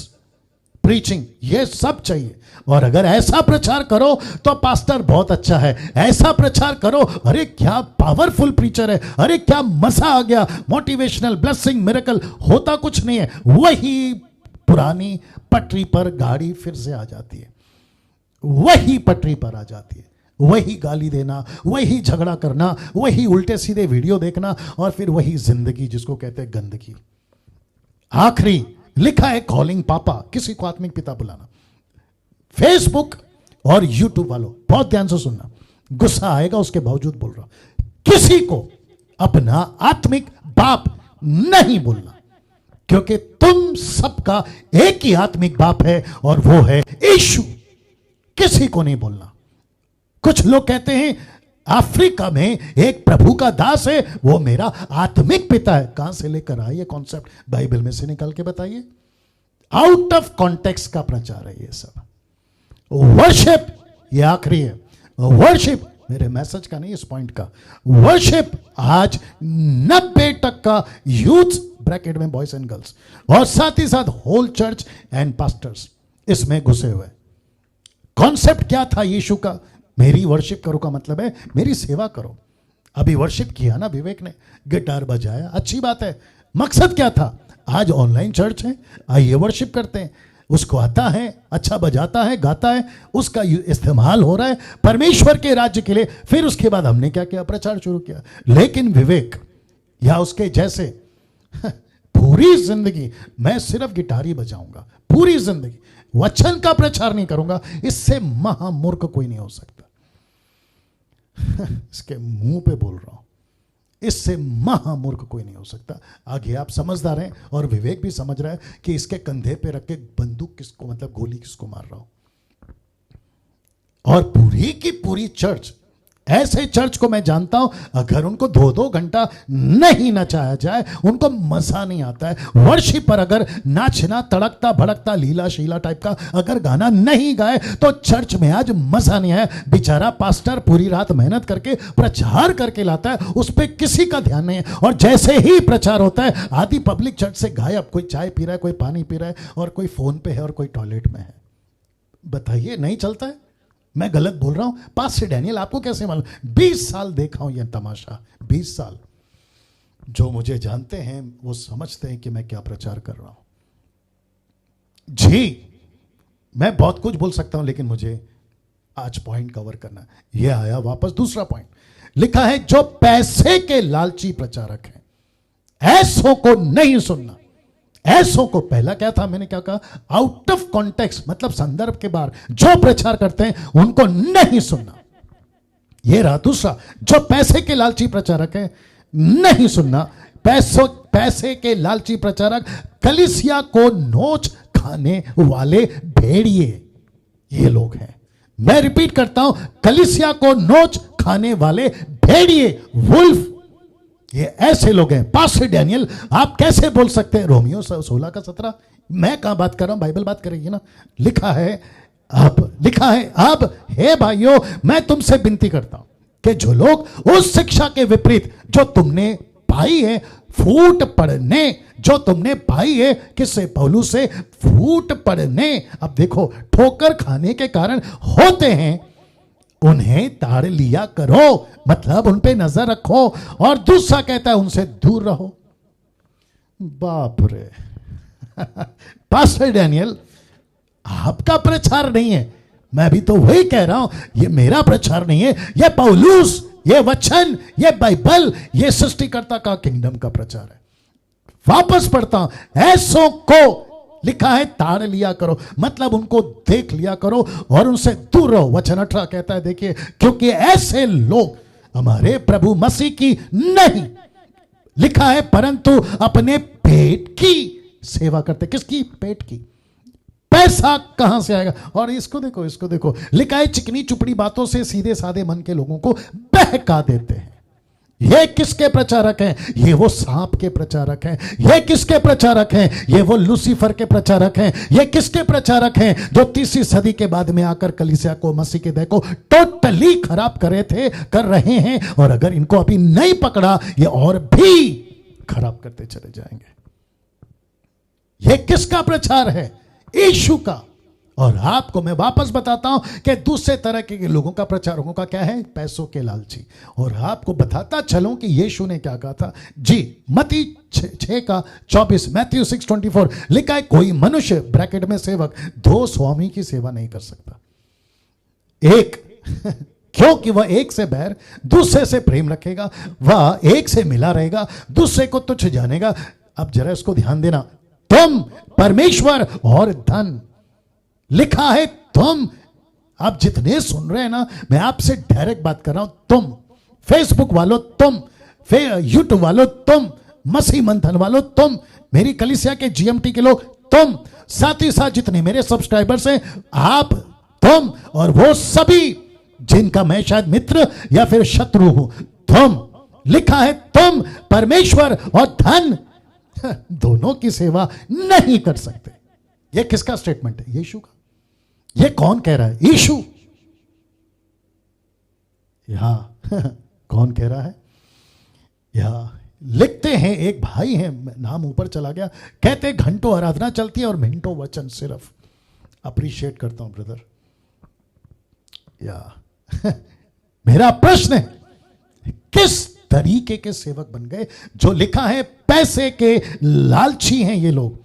preaching, ये सब चाहिए। और अगर ऐसा प्रचार करो तो पास्टर बहुत अच्छा है, ऐसा प्रचार करो, अरे क्या पावरफुल प्रीचर है, अरे क्या मजा आ गया, मोटिवेशनल, ब्लेसिंग, मिरेकल, होता कुछ नहीं है। वही पुरानी पटरी पर गाड़ी फिर से आ जाती है, वही पटरी पर आ जाती है, वही गाली देना, वही झगड़ा करना, वही उल्टे सीधे वीडियो देखना, और फिर वही जिंदगी जिसको कहते हैं गंदगी। आखिरी लिखा है कॉलिंग पापा, किसी को आत्मिक पिता बुलाना। फेसबुक और यूट्यूब वालों बहुत ध्यान से सुनना, गुस्सा आएगा उसके बावजूद बोल रहा हूं, किसी को अपना आत्मिक बाप नहीं बोलना, क्योंकि तुम सबका एक ही आत्मिक बाप है और वो है यीशु। किसी को नहीं बोलना। कुछ लोग कहते हैं अफ्रीका में एक प्रभु का दास है, वो मेरा आत्मिक पिता है। कहां से लेकर आए ये कॉन्सेप्ट? बाइबल में से निकाल के बताइए। आउट ऑफ कॉन्टेक्स्ट का प्रचार है ये सब। वर्शिप, ये आखिरी है, वर्शिप मेरे मैसेज का नहीं, इस पॉइंट का। वर्शिप आज 90% का यूथ, ब्रैकेट में बॉयज एंड गर्ल्स, और साथ ही साथ होल चर्च एंड पास्टर्स इसमें घुसे हुए। कॉन्सेप्ट क्या था यीशु का? मेरी वर्शिप करो का मतलब है मेरी सेवा करो। अभी वर्शिप किया ना विवेक ने, गिटार बजाया, अच्छी बात है। मकसद क्या था? आज ऑनलाइन चर्च है, आइए वर्शिप करते हैं। उसको आता है, अच्छा बजाता है, गाता है, उसका इस्तेमाल हो रहा है परमेश्वर के राज्य के लिए। फिर उसके बाद हमने क्या किया? प्रचार शुरू किया। लेकिन विवेक या उसके जैसे पूरी जिंदगी मैं सिर्फ गिटार ही बजाऊंगा, पूरी जिंदगी वचन का प्रचार नहीं करूंगा, इससे महामूर्ख कोई नहीं हो सकता। इसके मुंह पे बोल रहा हूं, इससे महामूर्ख कोई नहीं हो सकता। आगे आप समझदार हैं और विवेक भी समझ रहा है कि इसके कंधे पे रख के बंदूक किसको, मतलब गोली किसको मार रहा हूं। और पूरी की पूरी चर्च, ऐसे चर्च को मैं जानता हूं, अगर उनको 2-2 घंटा नहीं नचाया जाए उनको मजा नहीं आता है। वर्शिप पर अगर नाचना, तड़कता भड़कता, लीला शीला टाइप का अगर गाना नहीं गाए तो चर्च में आज मजा नहीं है। बेचारा पास्टर पूरी रात मेहनत करके प्रचार करके लाता है, उस पर किसी का ध्यान नहीं है। और जैसे ही प्रचार होता है आधी पब्लिक चर्च से गायब। कोई चाय पी रहा है, कोई पानी पी रहा है, और कोई फोन पे है, और कोई टॉयलेट में है। बताइए, नहीं चलता है? मैं गलत बोल रहा हूं? पास्टर डैनियल आपको कैसे मालूम? 20 साल देखा हूं यह तमाशा, 20 साल। जो मुझे जानते हैं वो समझते हैं कि मैं क्या प्रचार कर रहा हूं। जी, मैं बहुत कुछ बोल सकता हूं, लेकिन मुझे आज पॉइंट कवर करना है। यह आया वापस दूसरा पॉइंट, लिखा है जो पैसे के लालची प्रचारक हैं, ऐसों को नहीं सुनना। ऐसों को, पहला क्या था मैंने क्या कहा? आउट ऑफ कॉन्टेक्स्ट, मतलब संदर्भ के बाहर जो प्रचार करते हैं उनको नहीं सुनना। यह रहा दूसरा, जो पैसे के लालची प्रचारक है, नहीं सुनना। पैसे के लालची प्रचारक कलीसिया को नोच खाने वाले भेड़िए, ये लोग हैं। मैं रिपीट करता हूं, कलीसिया को नोच खाने वाले भेड़िए, वुल्फ, ये ऐसे लोग हैं। पास्टर डैनियल आप कैसे बोल सकते हैं? रोमियो 16:17, मैं कहां बात कर रहा हूं, बाइबल बात करेगी ना। लिखा है अब हे भाइयों, मैं तुमसे विनती करता हूं कि जो लोग उस शिक्षा के विपरीत जो तुमने पाई है, फूट पड़ने जो तुमने पाई है, किससे? पौलुस से, फूट पड़ने। अब देखो, ठोकर खाने के कारण होते हैं, उन्हें ताड़ लिया करो, मतलब उन पे नजर रखो। और दूसरा कहता है उनसे दूर रहो। बाप रे पास्टर डैनियल, आपका प्रचार नहीं है। मैं भी तो वही कह रहा हूं, ये मेरा प्रचार नहीं है, ये पौलुस, ये वचन, ये बाइबल, ये सृष्टिकर्ता का किंगडम का प्रचार है। वापस पढ़ता हूं, ऐसों को लिखा है ताड़ लिया करो, मतलब उनको देख लिया करो और उनसे दूर रहो। वचन 18 कहता है, देखिए, क्योंकि ऐसे लोग हमारे प्रभु मसीह की नहीं, लिखा है, परंतु अपने पेट की सेवा करते। किसकी? पेट की। पैसा कहां से आएगा? और इसको देखो, लिखा है, चिकनी चुपड़ी बातों से सीधे साधे मन के लोगों को बहका देते हैं। ये किसके प्रचारक हैं? ये वो सांप के प्रचारक हैं। ये किसके प्रचारक हैं? ये वो लूसीफर के प्रचारक हैं। ये किसके प्रचारक हैं? जो 3वीं सदी के बाद में आकर कलीसिया को, मसीह के देह को टोटली खराब कर रहे हैं। और अगर इनको अभी नहीं पकड़ा, ये और भी खराब करते चले जाएंगे। ये किसका प्रचार है? यीशु का। और आपको मैं वापस बताता हूं कि दूसरे तरह के लोगों का, प्रचारकों का क्या है, पैसों के लालची। और आपको बताता चलूं कि यीशु ने क्या कहा था जी। मत्ती 6:24, मैथ्यू 6:24 लिखा है, कोई मनुष्य ब्रैकेट में सेवक दो स्वामी की सेवा नहीं कर सकता। एक क्योंकि वह एक से बैर, दूसरे से प्रेम रखेगा, वह एक से मिला रहेगा, दूसरे को तुच्छ जानेगा। अब जरा इसको ध्यान देना, तुम परमेश्वर और धन, लिखा है तुम। आप जितने सुन रहे हैं ना, मैं आपसे डायरेक्ट बात कर रहा हूं। तुम फेसबुक वालों, तुम यूट्यूब वालों, तुम मसीह मंथन वालों, तुम मेरी कलीसिया के जीएमटी के लोग, तुम साथ ही साथ जितने मेरे सब्सक्राइबर्स हैं, आप, तुम और वो सभी जिनका मैं शायद मित्र या फिर शत्रु हूं, तुम, लिखा है तुम परमेश्वर और धन दोनों की सेवा नहीं कर सकते। यह किसका स्टेटमेंट है? यीशु का। यह कौन कह रहा है? यीशु। यहां कौन कह रहा है? यहां लिखते हैं, एक भाई हैं, नाम ऊपर चला गया, कहते घंटों आराधना चलती है और मिनटों वचन सिर्फ। अप्रिशिएट करता हूं ब्रदर। या मेरा प्रश्न है, किस तरीके के सेवक बन गए? जो लिखा है पैसे के लालची हैं ये लोग,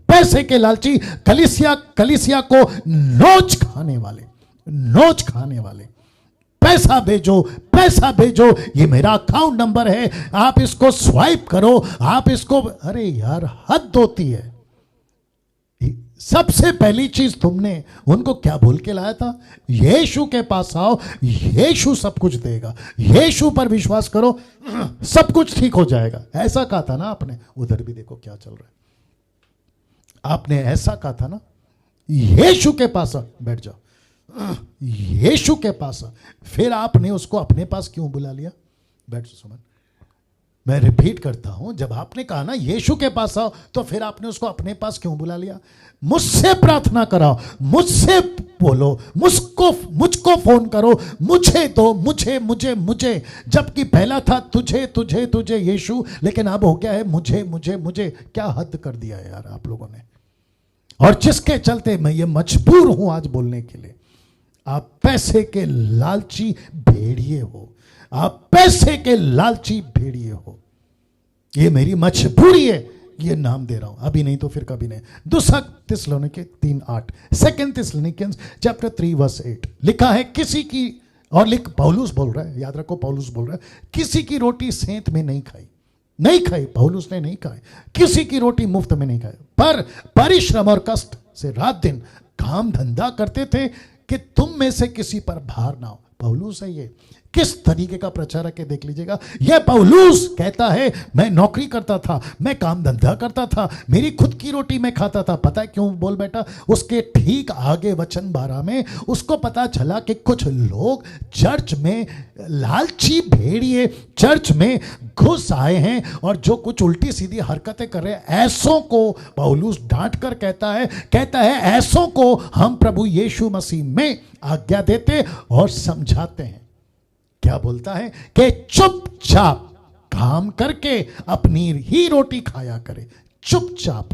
पैसे के लालची, कलीसिया को नोच खाने वाले, नोच खाने वाले। पैसा भेजो, पैसा भेजो, ये मेरा अकाउंट नंबर है, आप इसको स्वाइप करो, आप इसको, अरे यार हद होती है। सबसे पहली चीज तुमने उनको क्या बोल के लाया था? यीशु के पास आओ, यीशु सब कुछ देगा, यीशु पर विश्वास करो, सब कुछ ठीक हो जाएगा। ऐसा कहा था ना आपने। उधर भी देखो क्या चल रहा है। आपने ऐसा कहा था ना, यीशु के पास बैठ जाओ, यीशु के पास। फिर आपने उसको अपने पास क्यों बुला लिया? बैठ सुमन, मैं रिपीट करता हूं, जब आपने कहा ना यीशु के पास आओ, तो फिर आपने उसको अपने पास क्यों बुला लिया? मुझसे प्रार्थना कराओ, मुझसे बोलो, मुझको फोन करो, मुझे दो, मुझे मुझे मुझे, जबकि पहला था तुझे तुझे तुझे यीशु, लेकिन अब हो गया है मुझे मुझे मुझे। क्या हद कर दिया है यार आप लोगों ने। और जिसके चलते मैं ये मजबूर हूं आज बोलने के लिए, आप पैसे के लालची भेड़िए हो, आप पैसे के लालची भेड़िए हो। ये मेरी मजबूरी है, ये नाम दे रहा हूं, अभी नहीं तो फिर कभी नहीं। दूसरा थिस्सलुनीके 3:8, सेकंड थिस्सलुनीकियंस चैप्टर 3:8 लिखा है, किसी की, और लिख, पौलुस बोल रहा है, याद रखो पौलुस बोल रहा है, किसी की रोटी सेंत में नहीं खाई, नहीं खाई, पौलुस ने नहीं खाई, किसी की रोटी मुफ्त में नहीं खाई, पर परिश्रम और कष्ट से रात दिन काम धंधा करते थे कि तुम में से किसी पर भार ना हो। पौलुस है ये। किस तरीके का प्रचारक है देख लीजिएगा। यह पौलुस कहता है, मैं नौकरी करता था, मैं काम धंधा करता था, मेरी खुद की रोटी मैं खाता था। पता है क्यों बोल बैठा? उसके ठीक आगे वचन 12 में उसको पता चला कि कुछ लोग चर्च में लालची भेड़िए चर्च में घुस आए हैं और जो कुछ उल्टी सीधी हरकतें कर रहे हैं, ऐसों को पौलुस डांट कर कहता है ऐसों को हम प्रभु यीशु मसीह में आज्ञा देते और समझाते हैं। क्या बोलता है कि चुपचाप काम करके अपनी ही रोटी खाया करे, चुपचाप।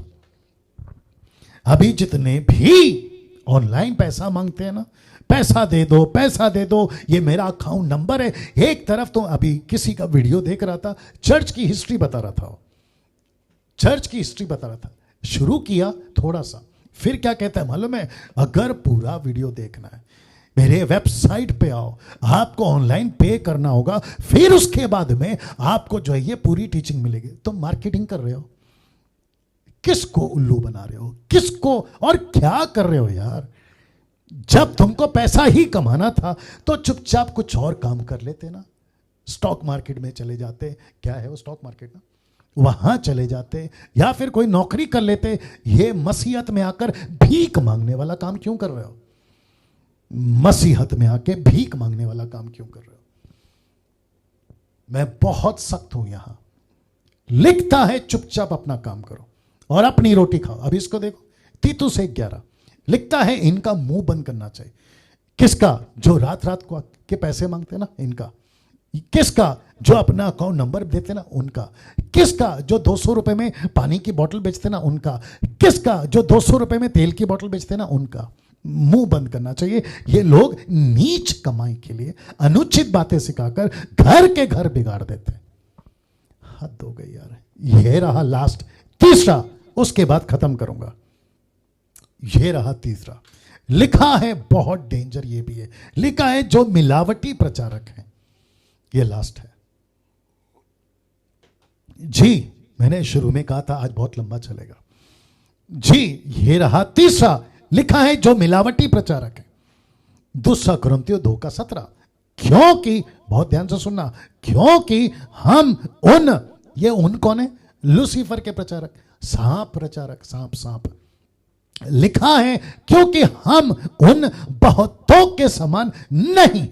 अभी जितने भी ऑनलाइन पैसा मांगते हैं ना, पैसा दे दो, पैसा दे दो, ये मेरा अकाउंट नंबर है। एक तरफ तो अभी किसी का वीडियो देख रहा था, चर्च की हिस्ट्री बता रहा था, चर्च की हिस्ट्री बता रहा था। शुरू किया थोड़ा सा, फिर क्या कहता है मालूम है? अगर पूरा वीडियो देखना है मेरे वेबसाइट पे आओ, आपको ऑनलाइन पे करना होगा, फिर उसके बाद में आपको जो है ये पूरी टीचिंग मिलेगी। तुम मार्केटिंग कर रहे हो, किसको उल्लू बना रहे हो, किसको और क्या कर रहे हो यार? जब तुमको पैसा ही कमाना था तो चुपचाप कुछ और काम कर लेते ना, स्टॉक मार्केट में चले जाते, क्या है वो स्टॉक मार्केट ना, वहां चले जाते, या फिर कोई नौकरी कर लेते। ये मसीहत में आकर भीख मांगने वाला काम क्यों कर रहे हो? मसीहत में आके भीख मांगने वाला काम क्यों कर रहे हो? मैं बहुत सख्त हूं। यहां लिखता है चुपचाप अपना काम करो और अपनी रोटी खाओ। अब इसको देखो, तीतुस 1:11 लिखता है इनका मुंह बंद करना चाहिए। किसका? जो रात रात को के पैसे मांगते हैं ना, इनका। किसका? जो अपना अकाउंट नंबर देते ना उनका। किसका? जो 200 रुपए में पानी की बोतल बेचते ना उनका। किसका? जो 200 रुपए में तेल की बोतल बेचते ना उनका। मुंह बंद करना चाहिए। ये लोग नीच कमाई के लिए अनुचित बातें सिखाकर घर के घर बिगाड़ देते हैं। हद हो गई यार। ये रहा लास्ट, तीसरा, उसके बाद खत्म करूंगा। ये रहा तीसरा, लिखा है बहुत डेंजर, ये भी है, लिखा है जो मिलावटी प्रचारक हैं। ये लास्ट है जी। मैंने शुरू में कहा था आज बहुत लंबा चलेगा जी। ये रहा तीसरा, लिखा है जो मिलावटी प्रचारक है। दूसरा कुरिन्थियों 2:17। क्योंकि, बहुत ध्यान से सुनना, क्योंकि हम ये उन कौन है? लूसीफर के प्रचारक, सांप प्रचारक, सांप। लिखा है क्योंकि हम उन बहुतों के समान नहीं।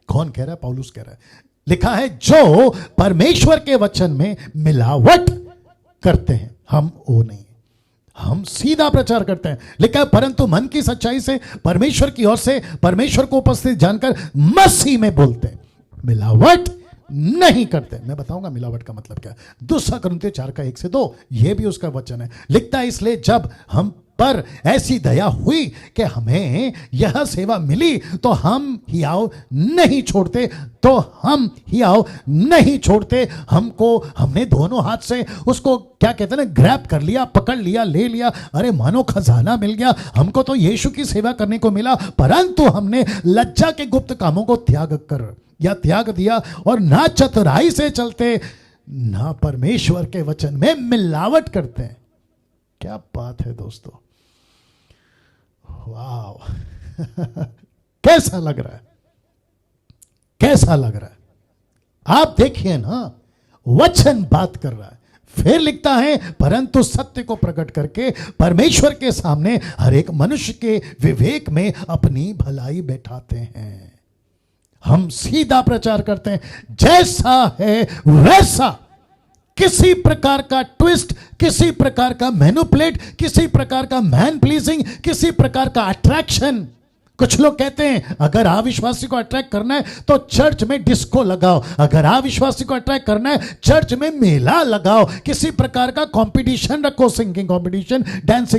कौन कह रहा है? पौलुस कह रहा है। लिखा है जो परमेश्वर के वचन में मिलावट करते हैं, हम वो नहीं, हम सीधा प्रचार करते हैं। लिखा है परंतु मन की सच्चाई से, परमेश्वर की ओर से, परमेश्वर को उपस्थित जानकर मसीह में बोलते हैं, मिलावट नहीं करते। मैं बताऊंगा मिलावट का मतलब क्या है। दूसरा कुरिन्थियों 4:1-2, यह भी उसका वचन है। लिखता है इसलिए जब हम पर ऐसी दया हुई कि हमें यह सेवा मिली तो हम हियाव नहीं छोड़ते, हमने दोनों हाथ से उसको क्या कहते हैं ना, ग्रैब कर लिया, पकड़ लिया, ले लिया। अरे मानो खजाना मिल गया। हमको तो यीशु की सेवा करने को मिला, परंतु हमने लज्जा के गुप्त कामों को त्याग दिया और ना चतुराई से चलते, ना परमेश्वर के वचन में मिलावट करते हैं। क्या बात है दोस्तों, वाह। कैसा लग रहा है? आप देखिए ना, वचन बात कर रहा है। फिर लिखता है परंतु सत्य को प्रकट करके परमेश्वर के सामने हर एक मनुष्य के विवेक में अपनी भलाई बैठाते हैं। हम सीधा प्रचार करते हैं, जैसा है वैसा। किसी प्रकार का ट्विस्ट, किसी प्रकार का मैनिपुलेट, किसी प्रकार का मैन प्लीजिंग, किसी प्रकार का अट्रैक्शन। कुछ लोग कहते हैं अगर अविश्वासी को अट्रैक्ट करना है तो चर्च में डिस्को लगाओ, अगर अविश्वासी को अट्रैक्ट करना है चर्च में मेला लगाओ, किसी प्रकार का कंपटीशन रखो, सिंगिंग कंपटीशन, डांस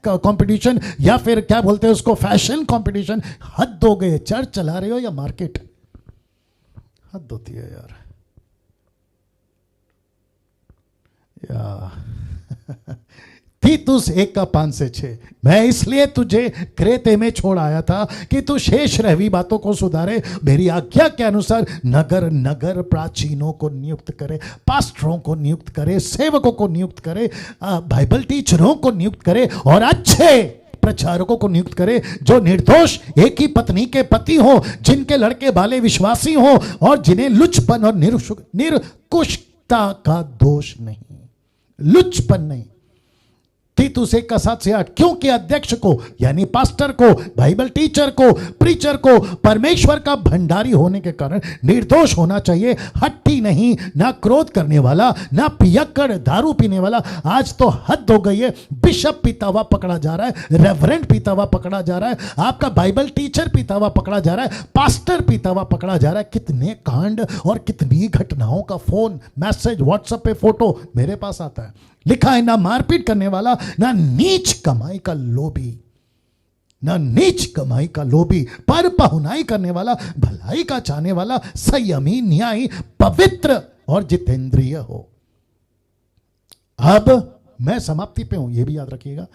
कंपटीशन, या फिर क्या बोलते हैं उसको, फैशन कंपटीशन। हद हो गए। चर्च चला रहे हो या मार्केट? हद होती है यार। तीतुस 1:5-6। मैं इसलिए तुझे क्रेते में छोड़ आया था कि तू शेष रहवी बातों को सुधारे, मेरी आज्ञा के अनुसार नगर प्राचीनों को नियुक्त करे, पास्टरों को नियुक्त करे, सेवकों को नियुक्त करे, बाइबल टीचरों को नियुक्त करे और अच्छे प्रचारकों को नियुक्त करे, जो निर्दोष एक ही पत्नी के पति हो, जिनके लड़के बाले विश्वासी हो और जिन्हें लुचपन और निरकुशता का दोष नहीं, लुचपन नहीं। तीतुस 1:7-8। क्योंकि अध्यक्ष को यानी पास्टर को, बाइबल टीचर को, प्रीचर को परमेश्वर का भंडारी होने के कारण निर्दोष होना चाहिए, हट्टी नहीं, ना क्रोध करने वाला, ना पियक्कड़, दारू पीने वाला। आज तो हद हो गई है। बिशप पीता हुआ पकड़ा जा रहा है, रेवरेंड पीता हुआ पकड़ा जा रहा है, आपका बाइबल टीचर पीता हुआ पकड़ा जा रहा है, पास्टर पीता हुआ पकड़ा जा रहा है। कितने कांड और कितनी घटनाओं का फोन, मैसेज, व्हाट्सएप पे फोटो मेरे पास आता है। लिखा है ना मारपीट करने वाला, ना नीच कमाई का लोभी, पर पहुनाई करने वाला, भलाई का चाहने वाला, संयमी, न्यायी, पवित्र और जितेंद्रिय हो। अब मैं समाप्ति पे हूं, यह भी याद रखिएगा।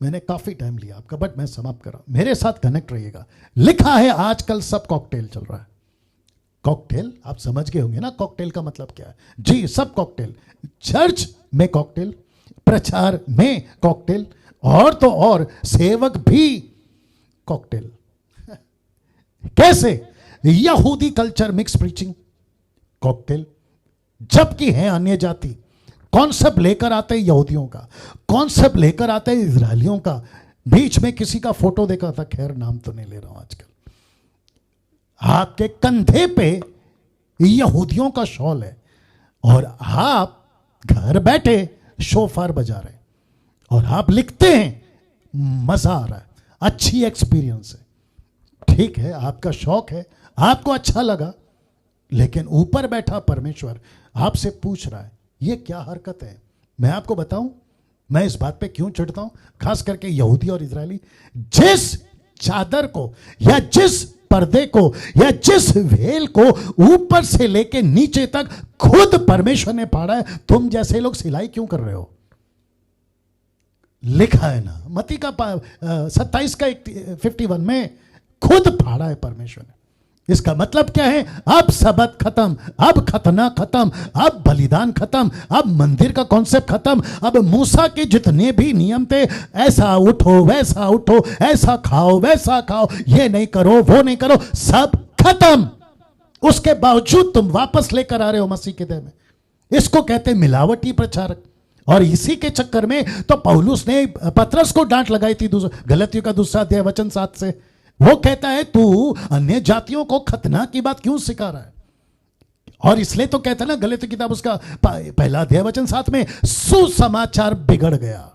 मैंने काफी टाइम लिया आपका, बट मैं समाप्त कर रहा हूं, मेरे साथ कनेक्ट रहिएगा। लिखा है आजकल सब कॉकटेल चल रहा है। कॉकटेल आप समझ गए होंगे ना, कॉकटेल का मतलब क्या है जी। सब कॉकटेल, चर्च में कॉकटेल, प्रचार में कॉकटेल, और तो और सेवक भी कॉकटेल। कैसे? यहूदी कल्चर मिक्स प्रीचिंग कॉकटेल, जबकि है अन्य जाति। कॉन्सेप्ट लेकर आते हैं यहूदियों का, कॉन्सेप्ट लेकर आते हैं इजरायलियों का। बीच में किसी का फोटो देखा था, खैर नाम तो नहीं ले रहा हूं आजकल। आपके कंधे पे यहूदियों का शॉल है और आप घर बैठे शोफार बजा रहे हैं और आप लिखते हैं, मजा आ रहा है, अच्छी एक्सपीरियंस है। ठीक है, आपका शौक है, आपको अच्छा लगा, लेकिन ऊपर बैठा परमेश्वर आपसे पूछ रहा है, ये क्या हरकत है? मैं आपको बताऊं, मैं इस बात पे क्यों चिढ़ता हूं, खास करके यहूदी और इजरायली। जिस चादर को या जिस पर्दे को या जिस वेल को ऊपर से लेके नीचे तक खुद परमेश्वर ने फाड़ा है, तुम जैसे लोग सिलाई क्यों कर रहे हो? लिखा है ना मत्ती का 27 का 51 में, खुद फाड़ा है परमेश्वर ने। इसका मतलब क्या है? अब सबत खत्म, अब खतना खत्म, अब बलिदान खत्म, अब मंदिर का कॉन्सेप्ट खत्म, अब मूसा के जितने भी नियम थे, ऐसा उठो वैसा उठो, ऐसा खाओ वैसा खाओ, ये नहीं करो वो नहीं करो, सब खत्म। उसके बावजूद तुम वापस लेकर आ रहे हो मसीह के देह में। इसको कहते हैं मिलावटी प्रचारक। और इसी के चक्कर में तो पौलुस ने पतरस को डांट लगाई थी गलतियों का 2 अध्याय वचन 7 से। वो कहता है तू अन्य जातियों को खतना की बात क्यों सिखा रहा है? और इसलिए तो कहता है ना गलतियों की किताब उसका 1 अध्याय वचन 7 में, सुसमाचार बिगड़ गया।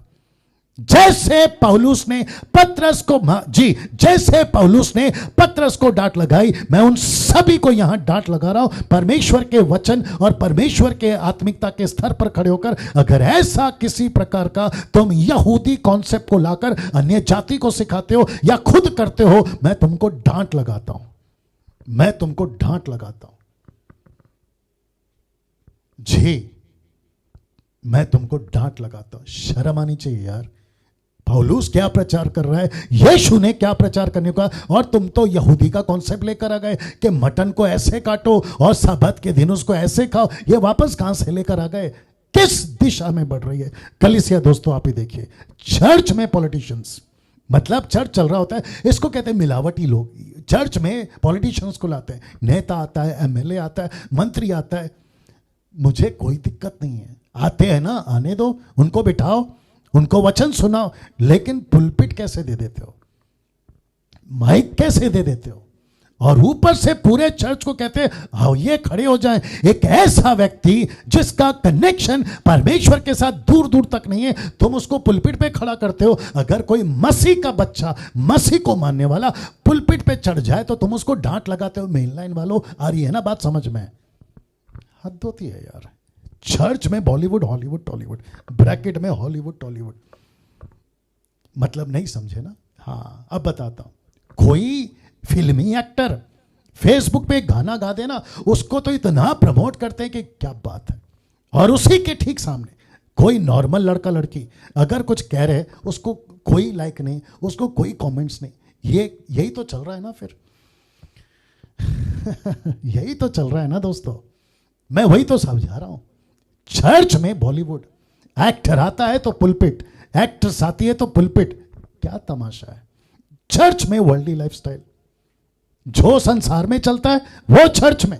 जैसे पौलुस ने पतरस को जैसे पौलुस ने पतरस को डांट लगाई, मैं उन सभी को यहां डांट लगा रहा हूं परमेश्वर के वचन और परमेश्वर के आत्मिकता के स्तर पर खड़े होकर। अगर ऐसा किसी प्रकार का तुम यहूदी कॉन्सेप्ट को लाकर अन्य जाति को सिखाते हो या खुद करते हो, मैं तुमको डांट लगाता हूं, मैं तुमको डांट लगाता हूं जी, मैं तुमको डांट लगाता हूं। शर्म आनी चाहिए यार। पौलुस क्या प्रचार कर रहा है, यीशु ने क्या प्रचार करने का, और तुम तो यहूदी का कॉन्सेप्ट लेकर आ गए कि मटन को ऐसे काटो और सब्त के दिन उसको ऐसे खाओ। ये वापस कहां से लेकर आ गए? किस दिशा में बढ़ रही है कलीसिया? दोस्तों आप ही देखिए, चर्च में पॉलिटिशियंस, मतलब चर्च चल रहा होता है, इसको कहते हैं मिलावटी लोग। चर्च में पॉलिटिशियंस को लाते हैं, नेता आता है, एमएलए आता है, मंत्री आता है। मुझे कोई दिक्कत नहीं है, आते हैं ना, आने दो, उनको बिठाओ, उनको वचन सुनाओ, लेकिन पुलपिट कैसे दे देते हो, माइक कैसे दे देते हो? और ऊपर से पूरे चर्च को कहते हैं आओ ये खड़े हो जाएं। एक ऐसा व्यक्ति जिसका कनेक्शन परमेश्वर के साथ दूर दूर तक नहीं है, तुम उसको पुलपिट पे खड़ा करते हो। अगर कोई मसीह का बच्चा, मसीह को मानने वाला पुलपिट पे चढ़ जाए तो तुम उसको डांट लगाते हो। मेन लाइन वालों, आ रही है ना बात समझ में? हद होती है यार। चर्च में बॉलीवुड हॉलीवुड टॉलीवुड, ब्रैकेट में हॉलीवुड टॉलीवुड, मतलब नहीं समझे ना? हाँ अब बताता हूं। कोई फिल्मी एक्टर फेसबुक पे गाना गा देना, उसको तो इतना प्रमोट करते हैं कि क्या बात है। और उसी के ठीक सामने कोई नॉर्मल लड़का लड़की अगर कुछ कह रहे, उसको कोई लाइक नहीं, उसको कोई कमेंट्स नहीं। यही तो चल रहा है ना फिर। यही तो चल रहा है ना दोस्तों, मैं वही तो समझा रहा हूं। चर्च में बॉलीवुड, एक्टर आता है तो पुलपिट, एक्ट्रेस आती है तो पुलपिट, क्या तमाशा है। चर्च में वर्ल्डली लाइफस्टाइल, जो संसार में चलता है वो चर्च में,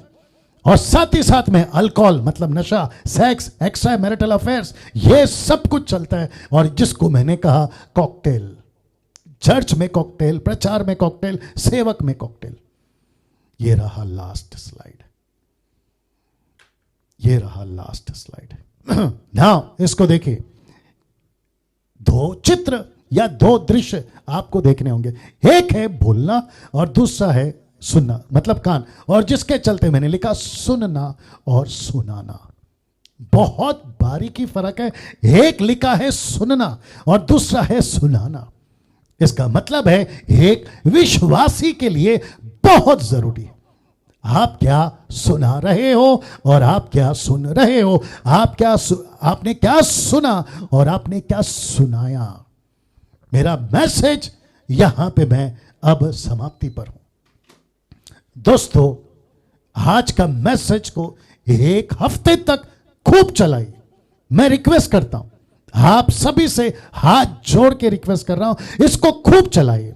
और साथ ही साथ में अल्कोहल मतलब नशा, सेक्स, एक्स्ट्रा मैरिटल अफेयर्स, ये सब कुछ चलता है। और जिसको मैंने कहा कॉकटेल, चर्च में कॉकटेल, प्रचार में कॉकटेल, सेवक में कॉकटेल। ये रहा लास्ट स्लाइड, ये रहा लास्ट स्लाइड। नाउ इसको देखिए, 2 चित्र या 2 दृश्य आपको देखने होंगे। एक है बोलना और दूसरा है सुनना, मतलब कान। और जिसके चलते मैंने लिखा सुनना और सुनाना। बहुत बारीकी फर्क है। एक लिखा है सुनना और दूसरा है सुनाना। इसका मतलब है एक विश्वासी के लिए बहुत जरूरी है आप क्या सुना रहे हो और आप क्या सुन रहे हो, आपने क्या सुना और आपने क्या सुनाया। मेरा मैसेज यहां पे मैं अब समाप्ति पर हूं। दोस्तों आज का मैसेज को 1 हफ्ते तक खूब चलाइए। मैं रिक्वेस्ट करता हूं, आप सभी से हाथ जोड़ के रिक्वेस्ट कर रहा हूं, इसको खूब चलाइए।